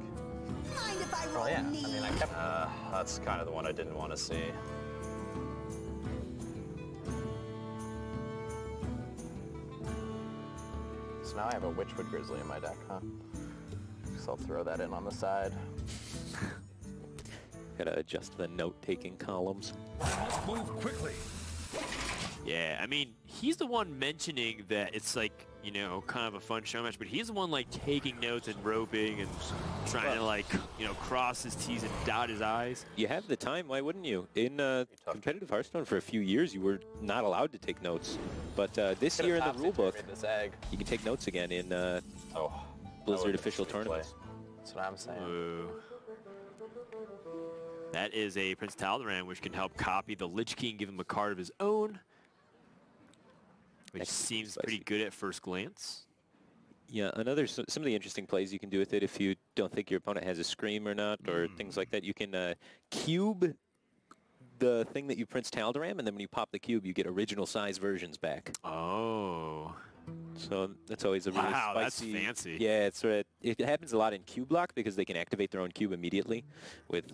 Mind if I roll Oh yeah, I mean, I kept... That's kind of the one I didn't want to see. So now I have a Witchwood Grizzly in my deck, huh? So I'll throw that in on the side. Gotta adjust the note-taking columns. Must move quickly. Yeah, I mean, he's the one mentioning that it's like, you know, kind of a fun show match, but he's the one like taking notes and roping and trying to like, you know, cross his T's and dot his I's. You have the time, why wouldn't you? In competitive Hearthstone for a few years, you were not allowed to take notes. But this year in the rulebook, you can take notes again in Blizzard official tournaments. That's what I'm saying. Ooh. That is a Prince Taldaram, which can help copy the Lich King, give him a card of his own, which seems pretty good at first glance. Yeah, some of the interesting plays you can do with it if you don't think your opponent has a Scream or not, or things like that. You can cube the thing that you Prince Taldaram, and then when you pop the cube, you get original size versions back. Oh. So that's always a really wow, spicy. That's fancy. Yeah, it happens a lot in Cube Block because they can activate their own cube immediately with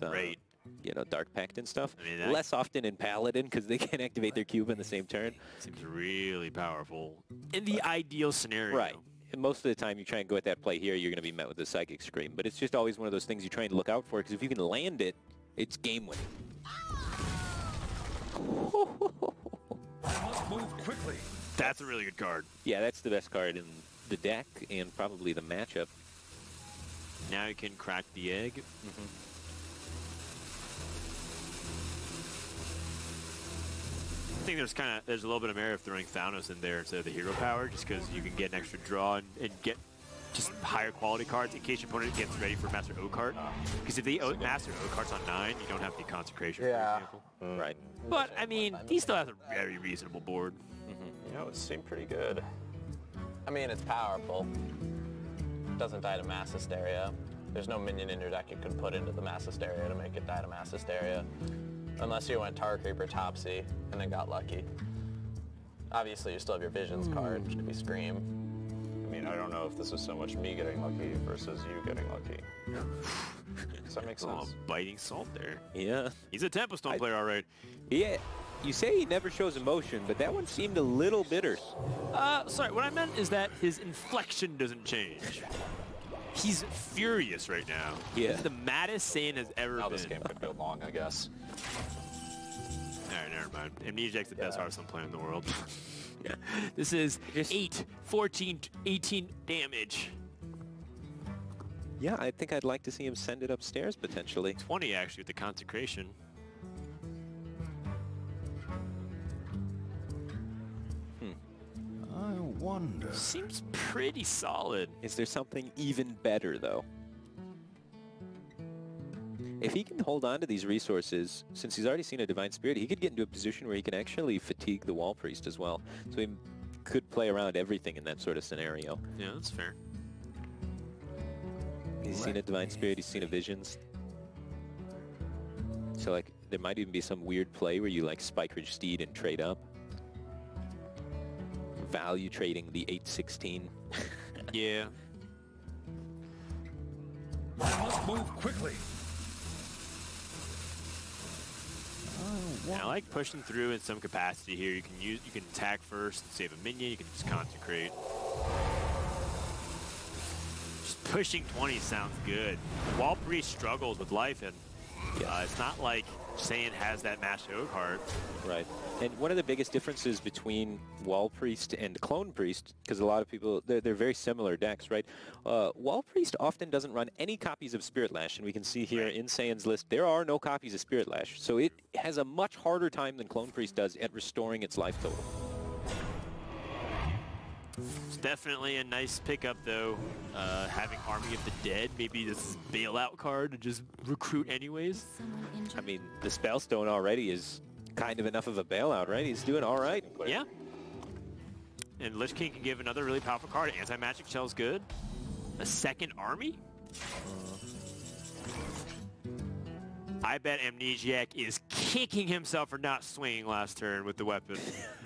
you know, Dark Pact and stuff. I mean, that less often in Paladin because they can activate their cube in the same turn. seems really powerful in the ideal scenario. Right. And most of the time you try and go at that play here, you're going to be met with a Psychic Scream. But it's just always one of those things you try and look out for, because if you can land it, it's game winning. I must move quickly. That's a really good card. Yeah, that's the best card in the deck and probably the matchup. Now you can crack the egg. Mm-hmm. I think there's a little bit of merit of throwing Thanos in there instead of the hero power, just because you can get an extra draw and get just higher quality cards in case your opponent gets ready for Master O card. Because if they Master O cards on 9, you don't have the consecration, for example. Right. But I mean, he still has a very reasonable board. You know, it seemed pretty good. I mean, it's powerful. Doesn't die to Mass Hysteria. There's no minion in your deck you could put into the Mass Hysteria to make it die to Mass Hysteria. Unless you went Tar Creeper Topsy and then got lucky. Obviously, you still have your Visions card, which could be Scream. I mean, I don't know if this is so much me getting lucky versus you getting lucky. Does that make Oh, sense? biting salt there. Yeah. He's a Tempestone player, all right. Yeah. You say he never shows emotion, but that one seemed a little bitter. Sorry, what I meant is that his inflection doesn't change. He's furious right now. Yeah. He's the maddest Saiyan has ever Now been. this game could go long, I guess. Alright, never mind. Amnesiac's the best Hearthstone player in the world. This is 8, 14, 18 damage. Yeah, I think I'd like to see him send it upstairs, potentially. 20, actually, with the consecration. I wonder. Seems pretty solid. Is there something even better, though? If he can hold on to these resources, since he's already seen a Divine Spirit, he could get into a position where he can actually fatigue the Wall Priest as well. So he could play around everything in that sort of scenario. Yeah, that's fair. He's seen a Divine Spirit, he's seen a Visions. So, like, there might even be some weird play where you, like, Spike Ridge Steed and trade up. Value trading the 8/16. Yeah. I must move quickly. I like pushing through in some capacity here. You can attack first, save a minion, you can just consecrate. Just pushing 20 sounds good. Wall Priest struggles with life, and it's not like Saiyan has that Master O card. Right. And one of the biggest differences between Wall Priest and Clone Priest, because a lot of people, they're very similar decks, right? Wall Priest often doesn't run any copies of Spirit Lash, and we can see here in Saiyan's list, there are no copies of Spirit Lash. So it has a much harder time than Clone Priest does at restoring its life total. It's definitely a nice pickup, though. Having Army of the Dead, maybe this is a bailout card to just recruit anyways. I mean, the Spellstone already is kind of enough of a bailout, right? He's doing all right. Yeah. And Lich King can give another really powerful card. Anti-Magic Shell's good. A second army? I bet Amnesiac is kicking himself for not swinging last turn with the weapon.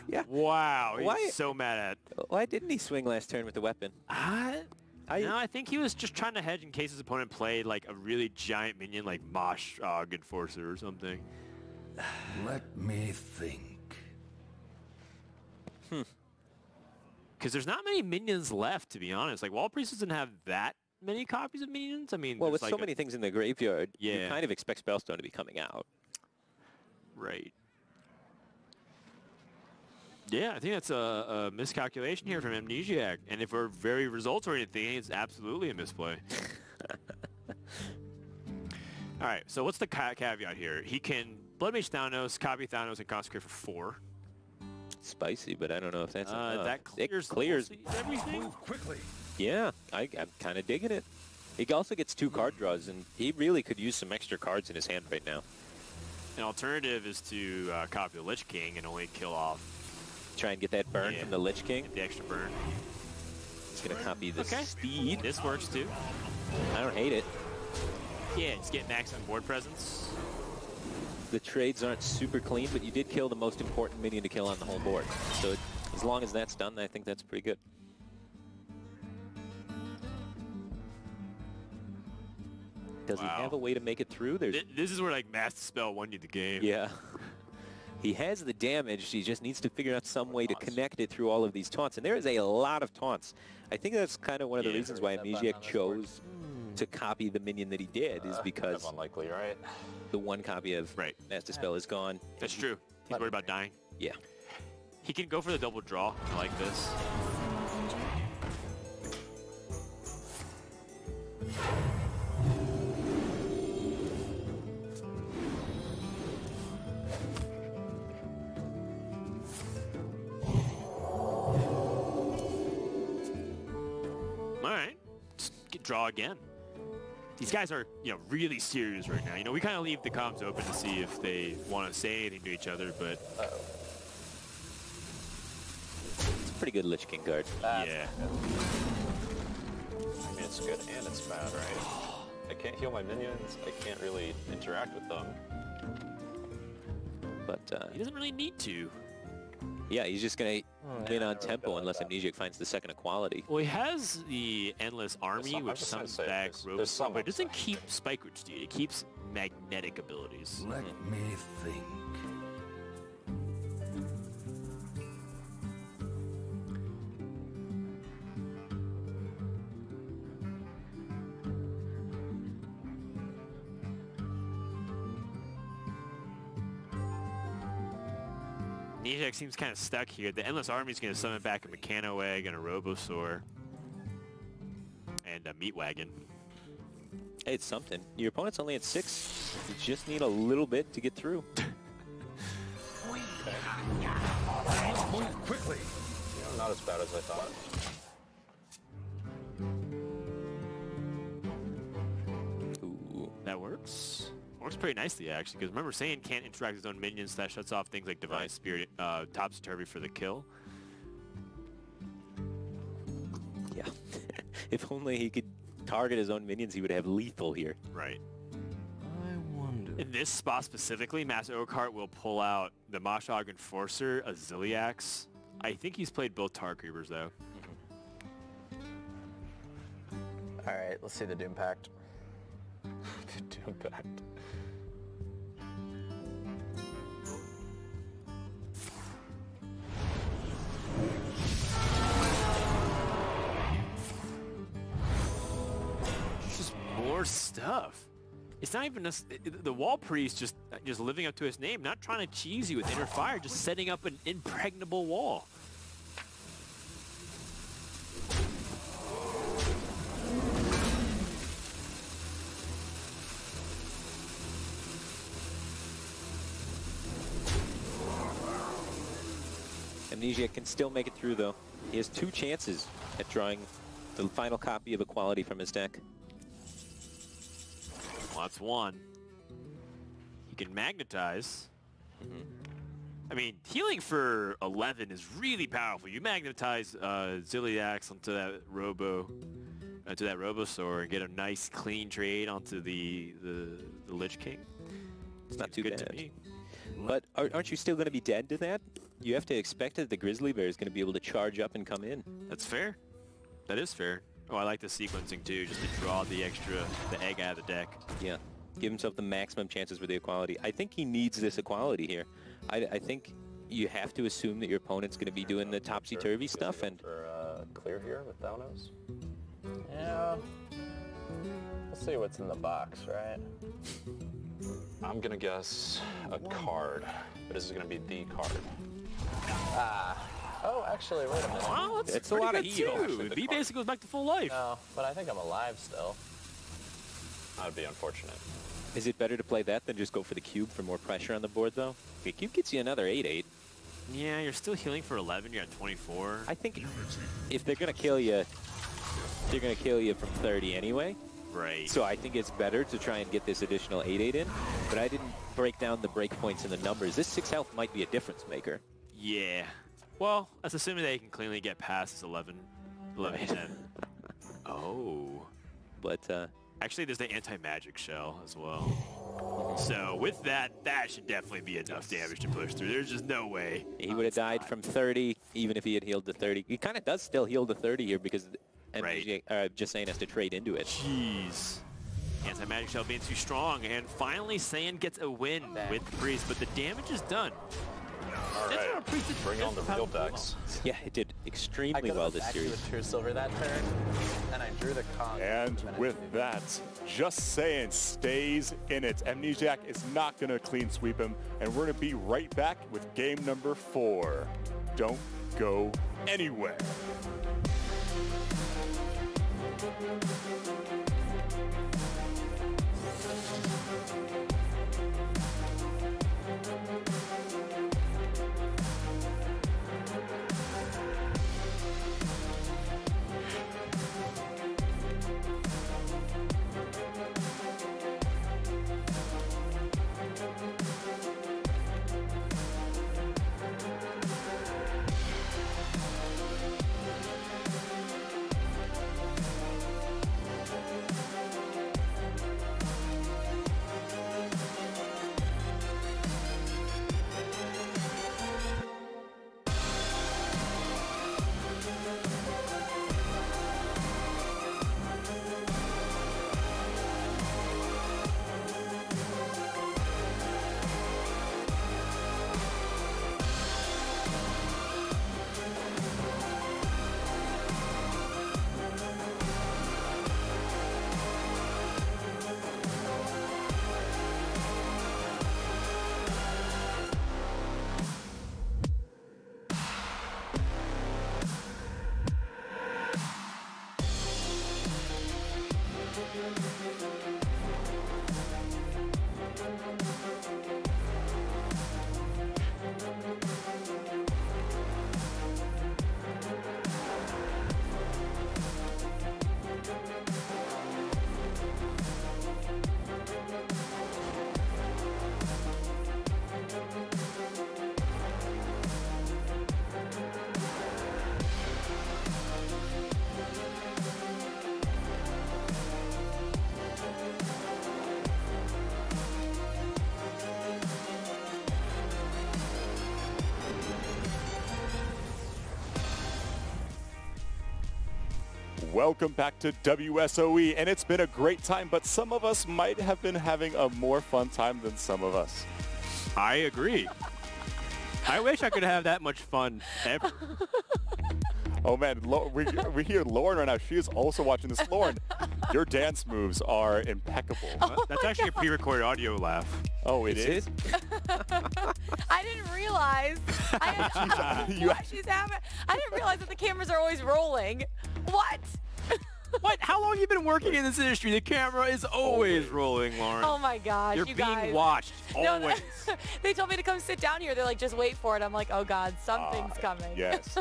Yeah. Wow, he's Why- so mad at. Why didn't he swing last turn with the weapon? No, I think he was just trying to hedge in case his opponent played like a really giant minion like Mosh Enforcer or something. Let me think. Because there's not many minions left, to be honest. Like, Wall Priest doesn't have that many copies of minions. I mean, Well, there's with so many things in the graveyard, you Yeah. kind of expect Spellstone to be coming out. Right. Yeah, I think that's a miscalculation here from Amnesiac. And if we're very results-oriented thinking, it's absolutely a misplay. All right, so what's the caveat here? He can Blood Mage Thanos, copy Thanos, and consecrate for 4. Spicy, but I don't know if that's enough. That clears, It clears. everything. Move quickly. Yeah, I'm kind of digging it. He also gets 2 card draws, and he really could use some extra cards in his hand right now. An alternative is to copy the Lich King and only kill off Try and get that burn from the Lich King. the extra burn. He's going to copy the Okay. Steed. This works too. I don't hate it. Yeah, just get max on board presence. The trades aren't super clean, but you did kill the most important minion to kill on the whole board. So as long as that's done, I think that's pretty good. Does he have a way to make it through? This is where like Master Spell won you the game. Yeah. He has the damage. He just needs to figure out some way to connect it through all of these taunts. And there is a lot of taunts. I think that's kind of one of the reasons why Amnesiac chose to copy the minion that he did, is because Kind of unlikely, right? the one copy of Master Spell is gone. That's true. He's worried about dying. Yeah. He can go for the double draw like this. Alright, draw again. These guys are, really serious right now. We kind of leave the comms open to see if they want to say anything to each other, but... It's a pretty good Lich King guard. Yeah. I mean, it's good and it's bad, right? I can't heal my minions. I can't really interact with them. But he doesn't really need to. Yeah, he's just going to win on tempo unless Amnesiac finds the second equality. Well, he has the Endless Army, which summons back Robo, but it doesn't keep Spike Witch Steed. It keeps magnetic abilities. Let me think. Amnesiac seems kind of stuck here. The Endless Army is going to summon back a Mechano Egg and a Robosaur. And a Meat Wagon. Hey, it's something. Your opponent's only at 6. You just need a little bit to get through. Move quickly. Not as bad as I thought. Ooh. That works. Works pretty nicely, actually, because remember, Saiyan can't interact with his own minions. That shuts off things like Divine Spirit, Topsy-Turvy for the kill. Yeah. If only he could target his own minions, he would have lethal here. Right. I wonder. In this spot specifically, Master Oakheart will pull out the Mashog Enforcer, a Ziliax. I think he's played both Tar Creepers, though. All right, let's see the Doom Pact. The Doom Pact. Just more stuff. It's not even the Wall Priest just living up to his name, not trying to cheese you with Inner Fire, just setting up an impregnable wall. Amnesiac can still make it through, though. He has 2 chances at drawing the final copy of Equality from his deck. Well, that's one. He can magnetize. I mean, healing for 11 is really powerful. You magnetize Ziliax onto that Robosaur and get a nice clean trade onto the Lich King. It's not too good bad. to me. But aren't you still going to be dead to that? You have to expect that the Grizzly Bear is going to be able to charge up and come in. That's fair. That is fair. Oh, I like the sequencing too, just to draw the egg out of the deck. Yeah. Give himself the maximum chances for the equality. I think he needs this equality here. I think you have to assume that your opponent's going to be doing the topsy-turvy stuff. And for clear here with Thanos. Yeah. We'll see what's in the box, right? I'm gonna guess a card, but this is gonna be the card. Oh, actually, wait a minute. Wow, It's a lot of heal. B basically goes back to full life. No, but I think I'm alive still. That would be unfortunate. is it better to play that than just go for the cube for more pressure on the board, though? The cube gets you another 8/8. Yeah, you're still healing for 11. You're at 24. I think if they're going to kill you, they're going to kill you from 30 anyway. Right. So I think it's better to try and get this additional 8/8 in. But I didn't break down the breakpoints in the numbers. This 6 health might be a difference maker. Yeah. Well, that's assuming they can cleanly get past this 11, 10. Oh. But actually, there's the anti-magic shell as well. So with that, that should definitely be enough damage to push through. There's just no way. he would have died from 30 even if he had healed to 30. He kind of does still heal to 30 here because Justsaiyan has to trade into it. Jeez. Anti-magic shell being too strong, and finally Saiyan gets a win with Priest, but the damage is done. All right, bring on the real decks. Yeah, it did extremely well this series. With True Silver that turn, and I drew the Kong. And with that, Justsaiyan stays in it. Amnesiac is not going to clean sweep him, and we're going to be right back with game number 4. Don't go anywhere. Welcome back to WSOE, and it's been a great time, but some of us might have been having a more fun time than some of us. I agree. I wish I could have that much fun ever. Oh man, we hear Lauren right now. She is also watching this. Lauren, your dance moves are impeccable. That's actually a pre-recorded audio laugh. Oh, it is? I didn't realize. I didn't realize that the cameras are always rolling. What? What? How long have you been working in this industry? The camera is always rolling, Lauren. Oh my gosh, You're you being guys. watched, No, always. they told me to come sit down here. They're like, just wait for it. I'm like, oh God, something's coming. Yes.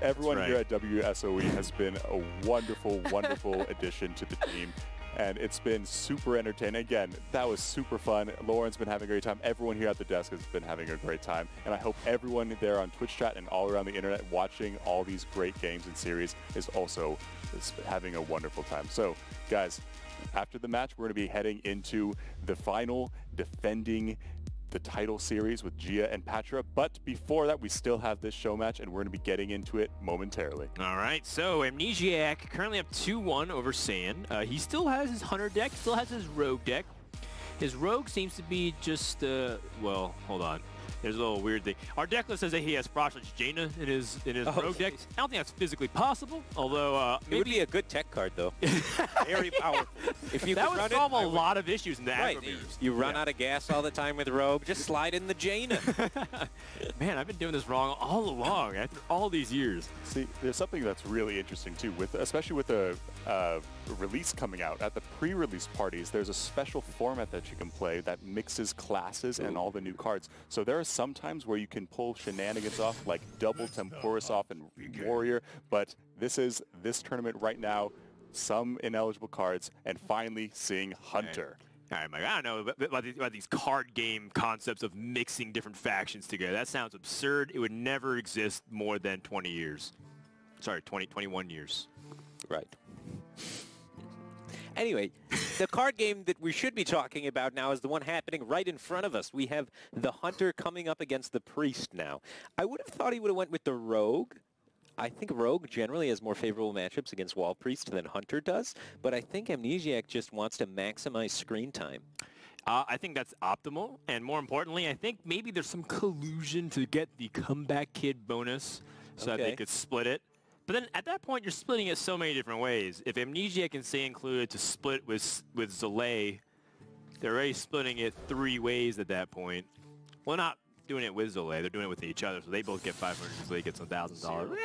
Everyone right. here at WSOE has been a wonderful, wonderful addition to the team. And it's been super entertaining. Again, that was super fun. Lauren's been having a great time. Everyone here at the desk has been having a great time. And I hope everyone there on Twitch chat and all around the internet watching all these great games and series is also having a wonderful time. So, guys, after the match, we're going to be heading into the final, defending the title series with Jia and Patra. But before that, we still have this show match, and we're going to be getting into it momentarily. All right, so Amnesiac currently up 2-1 over Saiyan. He still has his Hunter deck, still has his Rogue deck. His Rogue seems to be just, well, hold on. There's a little weird thing. Our deck list says that he has Frostwatch Jaina in his Rogue deck. I don't think that's physically possible, although it would be a good tech card, though. Very powerful. If you that could would run solve a lot of issues in the right. aggro You run out of gas all the time with Rogue, just slide in the Jaina. Man, I've been doing this wrong all along after all these years. See, there's something that's really interesting too, especially with the release coming out. At the pre-release parties, there's a special format that you can play that mixes classes and all the new cards. So there are some times where you can pull shenanigans off, like double Temporis off and Warrior, but this tournament right now, some ineligible cards, and finally seeing Hunter. All right, Mike, I don't know about these card game concepts of mixing different factions together. That sounds absurd. It would never exist more than 20 years. Sorry, 21 years. Right. Anyway, the card game that we should be talking about now is the one happening right in front of us. We have the Hunter coming up against the Priest now. I would have thought he would have went with the Rogue. I think Rogue generally has more favorable matchups against Wall Priest than Hunter does, but I think Amnesiac just wants to maximize screen time. I think that's optimal, and more importantly, I think maybe there's some collusion to get the comeback kid bonus so that they could split it. But then at that point, you're splitting it so many different ways. If Amnesiac and Say included to split with Zalay, they're already splitting it 3 ways at that point. Well, not doing it with Zalay, they're doing it with each other, so they both get 500, Zalay gets $1,000.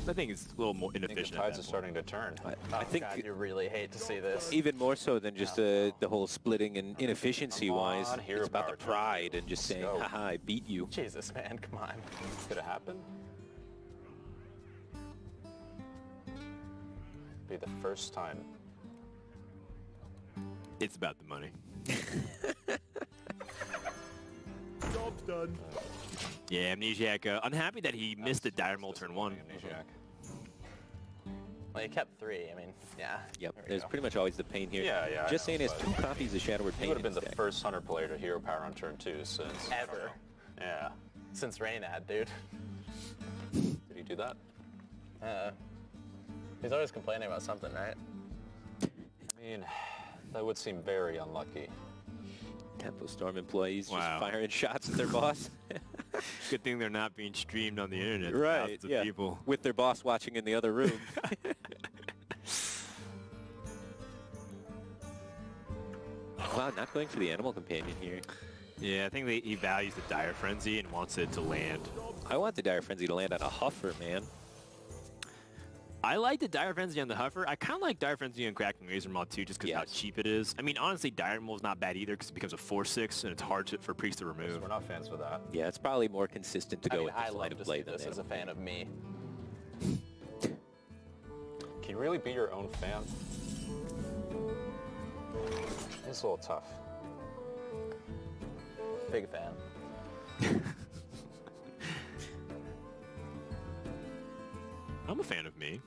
I think it's a little more inefficient. I think the tides are starting to turn. I think God, you really hate to see this. Even more so than just the whole splitting and inefficiency-wise. It's about the pride and just saying, haha, I beat you. Jesus, man, come on. Could it happen? Be the first time. It's about the money. Job's done. Yeah, Amnesiac, unhappy that he missed the Dire Mole turn 1. Amnesiac. Well, he kept 3. I mean, yeah. Yep, there's pretty much always the pain here. Yeah. Just saying, he has 2 copies of Shadow Word Pain. He would have been in his the deck. first Hunter player to hero power on turn 2 since... Ever. Yeah. Since Reynad, dude. Did he do that? He's always complaining about something, right? I mean, that would seem very unlucky. Tempo Storm employees Wow. just firing shots at their boss. Good thing they're not being streamed on the internet. to Right, thousands of yeah. people. With their boss watching in the other room. Wow, not going for the animal companion here. Yeah, I think he values the Dire Frenzy and wants it to land. I want the Dire Frenzy to land on a Huffer, man. I like the Dire Frenzy on the Huffer. I kind of like Dire Frenzy on Cracking Razor Maw too, just because how cheap it is. I mean, honestly, Dire Mole's not bad either because it becomes a 4/6 and it's hard for Priest to remove. We're not fans of that. Yeah, it's probably more consistent to go with I this line love of to play see than this as a fan of me. Can you really be your own fan? It's a little tough. Big fan. I'm a fan of me.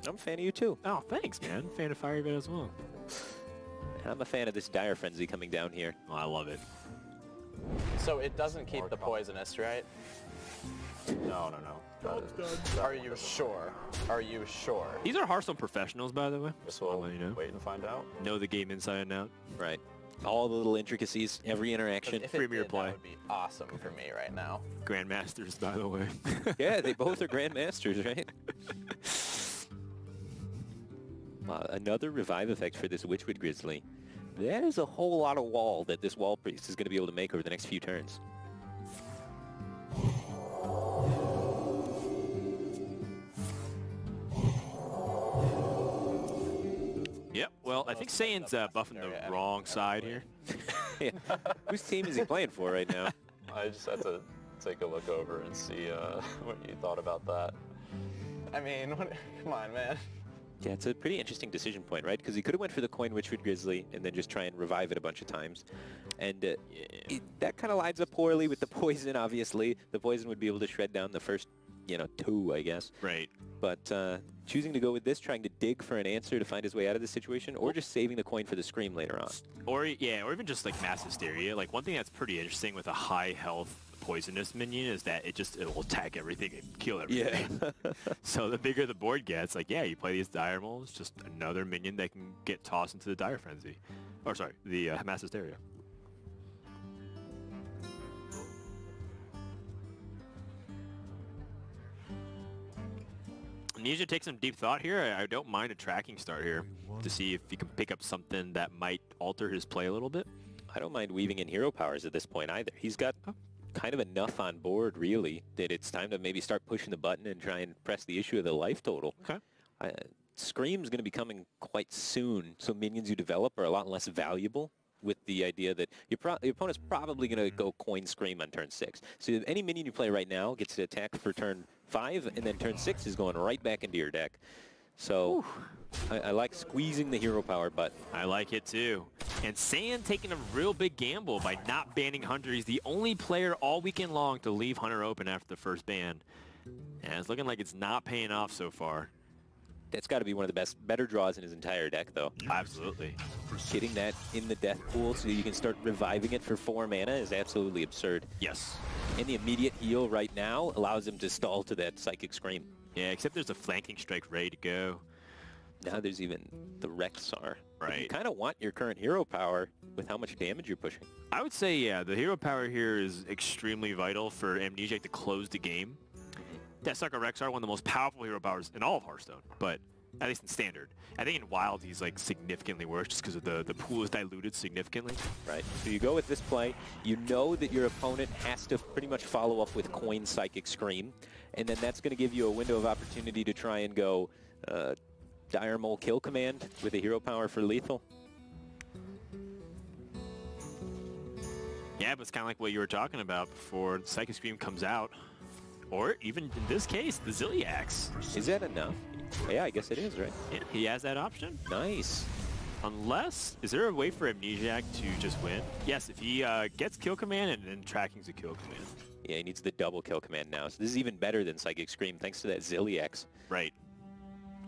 I'm a fan of you too. Oh, thanks, man. Fan of Fire Bed as well. And I'm a fan of this Dire Frenzy coming down here. Oh, I love it. So it doesn't keep the poisonous, right? No. Are you sure? Are you sure? These are Hearthstone professionals, by the way. Guess we'll I'll let you know. wait and find out. Know the game inside and out. Right. All the little intricacies, every interaction. If it Premier did, play. that would be awesome for me right now. Grandmasters, by the way. Yeah, they both are Grandmasters, right? Another revive effect for this Witchwood Grizzly. That is a whole lot of wall that this Wall Priest is going to be able to make over the next few turns. Yep, well, I think Saiyan's buffing the wrong side here. Yeah. Whose team is he playing for right now? I just had to take a look over and see what you thought about that. I mean, come on, man. Yeah, it's a pretty interesting decision point, right? Because he could have went for the coin Witchwood Grizzly and then just try and revive it a bunch of times. And that kind of lines up poorly with the poison, obviously. The poison would be able to shred down the first, 2, I guess. Right. But choosing to go with this, trying to dig for an answer to find his way out of the situation, or just saving the coin for the Scream later on. Or even just like Mass Hysteria. Like one thing that's pretty interesting with a high health poisonous minion is that it will attack everything and kill everything. Yeah. So the bigger the board gets, like, yeah, you play these Dire Moles, just another minion that can get tossed into the Dire Frenzy. Or sorry, the Mass Hysteria. Needs to take some deep thought here. I don't mind a tracking start here to see if he can pick up something that might alter his play a little bit. I don't mind weaving in hero powers at this point either. He's got kind of enough on board, really, that it's time to maybe start pushing the button and try and press the issue of the life total. Okay. Scream's going to be coming quite soon, so minions you develop are a lot less valuable, with the idea that your opponent's probably going to go coin Scream on turn 6. So any minion you play right now gets to attack for turn 5, and then turn 6 is going right back into your deck. So I like squeezing the hero power button. I like it too. And Saiyan taking a real big gamble by not banning Hunter. He's the only player all weekend long to leave Hunter open after the first ban. And it's looking like it's not paying off so far. That's got to be one of the better draws in his entire deck, though. Absolutely. Getting that in the death pool so you can start reviving it for 4 mana is absolutely absurd. Yes. And the immediate heal right now allows him to stall to that Psychic Scream. Yeah, except there's a flanking strike ready to go. Now there's even the Rexar. Right. You kind of want your current hero power with how much damage you're pushing. I would say, yeah, the hero power here is extremely vital for Amnesiac to close the game. Deathstalker Rexar, one of the most powerful hero powers in all of Hearthstone, but at least in Standard. I think in Wild, he's like significantly worse just because of the pool is diluted significantly. Right. So you go with this play. You know that your opponent has to pretty much follow up with Coin Psychic Scream, and then that's going to give you a window of opportunity to try and go Dire Mole Kill Command with a hero power for lethal. Yeah, but it's kind of like what you were talking about before Psychic Scream comes out. Or even in this case, the Zilliax. Is that enough? Yeah, I guess it is, right? Yeah, he has that option. Nice. Unless, is there a way for Amnesiac to just win? Yes, if he gets Kill Command and then tracking's a Kill Command. Yeah, he needs the double Kill Command now. So this is even better than Psychic Scream thanks to that Zilliax. Right.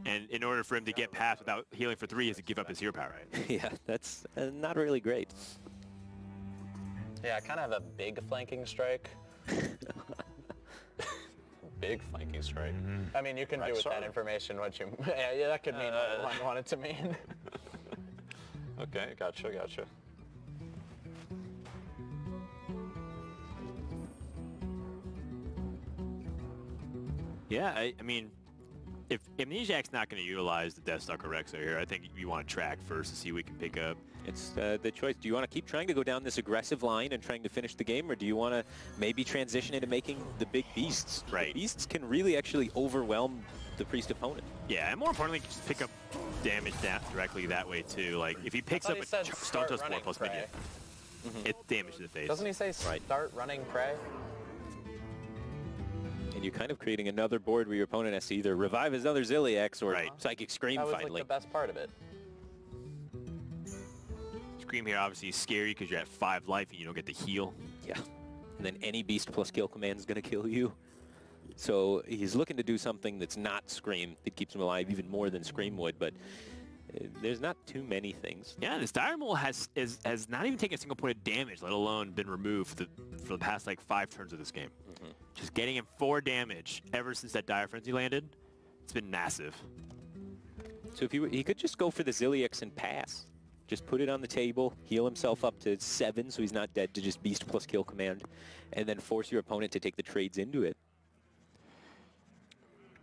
And in order for him to get past without healing for 3, he has to give up his hero power. Yeah, that's not really great. Yeah, I kind of have a big flanking strike. Big flanking strike. I mean, you can do with that information what you... Yeah, that could mean what you want it to mean. Okay, gotcha, gotcha. Yeah, I mean, if Amnesiac's not going to utilize the Deathstalker Rexar here, I think you want to track first to see what we can pick up. It's the choice. Do you want to keep trying to go down this aggressive line and trying to finish the game, or do you want to maybe transition into making the big beasts? Right. The beasts can really actually overwhelm the priest opponent. Yeah, and more importantly, just pick up damage directly that way too. Like if he picks up a Stuntos 4 plus minion, it's damage to the face. Doesn't he say start running prey? And you're kind of creating another board where your opponent has to either revive his other Zilliax or Psychic Scream That was finally. like the best part of it. Scream here obviously is scary because you're at 5 life and you don't get to heal. Yeah. And then any beast plus kill command is going to kill you. So he's looking to do something that's not Scream that keeps him alive even more than Scream would, but there's not too many things. Yeah, this Dire Mole has not even taken a single point of damage, let alone been removed for the past like 5 turns of this game. Just getting him 4 damage ever since that Dire Frenzy landed. It's been massive. So if he could just go for the Zilliax and pass. Just put it on the table, heal himself up to 7 so he's not dead to just beast plus kill command, and then force your opponent to take the trades into it.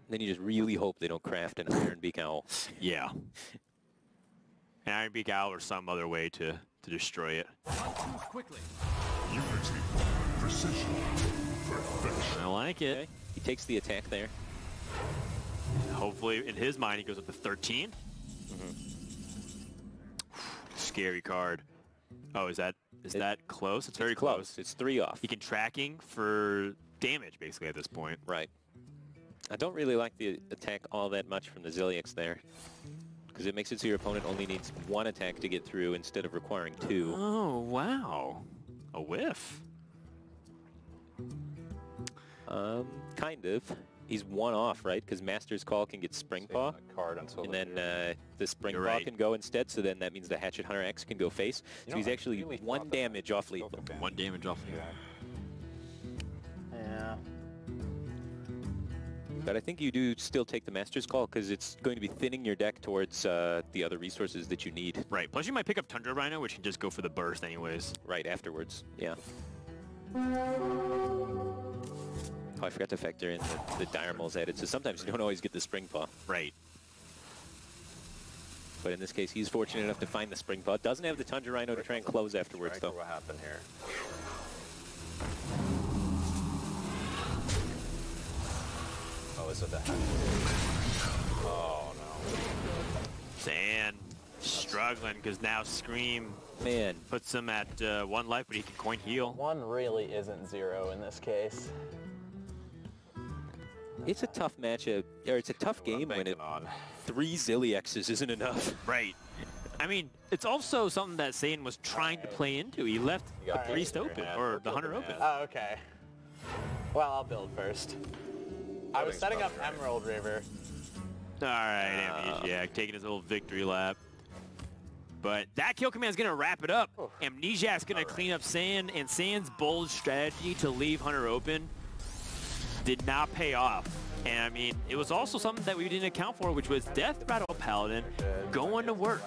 And then you just really hope they don't craft an Iron Beak Owl. Yeah. An Iron Beak Owl or some other way to destroy it. Quickly. Unity, precision, perfection. I like it. Okay. He takes the attack there. Hopefully, in his mind, he goes up to 13. Scary card. Oh, is that close? It's very close. It's 3 off. He can tracking for damage, basically, at this point. Right. I don't really like the attack all that much from the Zilliax there, because it makes it so your opponent only needs 1 attack to get through instead of requiring 2. Oh, wow. A whiff. Kind of. He's 1 off, right? Because Master's Call can get Spring Paw, Card until and then the Spring You're Paw right. can go instead, so then that means the Hatchet Hunter X can go face. So he's actually 1 damage off lethal. 1 damage off lethal. Yeah. But I think you do still take the Master's Call because it's going to be thinning your deck towards the other resources that you need. Right. Plus, you might pick up Tundra Rhino, which can just go for the burst anyways. Right afterwards, yeah. Oh, I forgot to factor in the Dire Mole's added, so sometimes you don't always get the Spring Paw. Right. But in this case, he's fortunate enough to find the Spring Paw. Doesn't have the Tundra Rhino to try and close afterwards, though. What happened here? Oh, is it that? Oh, no. Zan struggling because now Scream Man, puts him at 1 life, but he can coin heal. 1 really isn't 0 in this case. it's a tough matchup, or it's a tough game when 3 Zilliaxes isn't enough. Right. I mean, it's also something that Saiyan was trying to play into. He left the Priest open, or the Hunter open. Oh, okay. Well, I'll build first. I was setting up Emerald River. All right, Amnesiac taking his little victory lap. But that kill command is going to wrap it up. Amnesiac's going to clean up Saiyan, and Saiyan's bold strategy to leave Hunter open did not pay off. And I mean, it was also something that we didn't account for, which was Death Rattle Paladin going to work.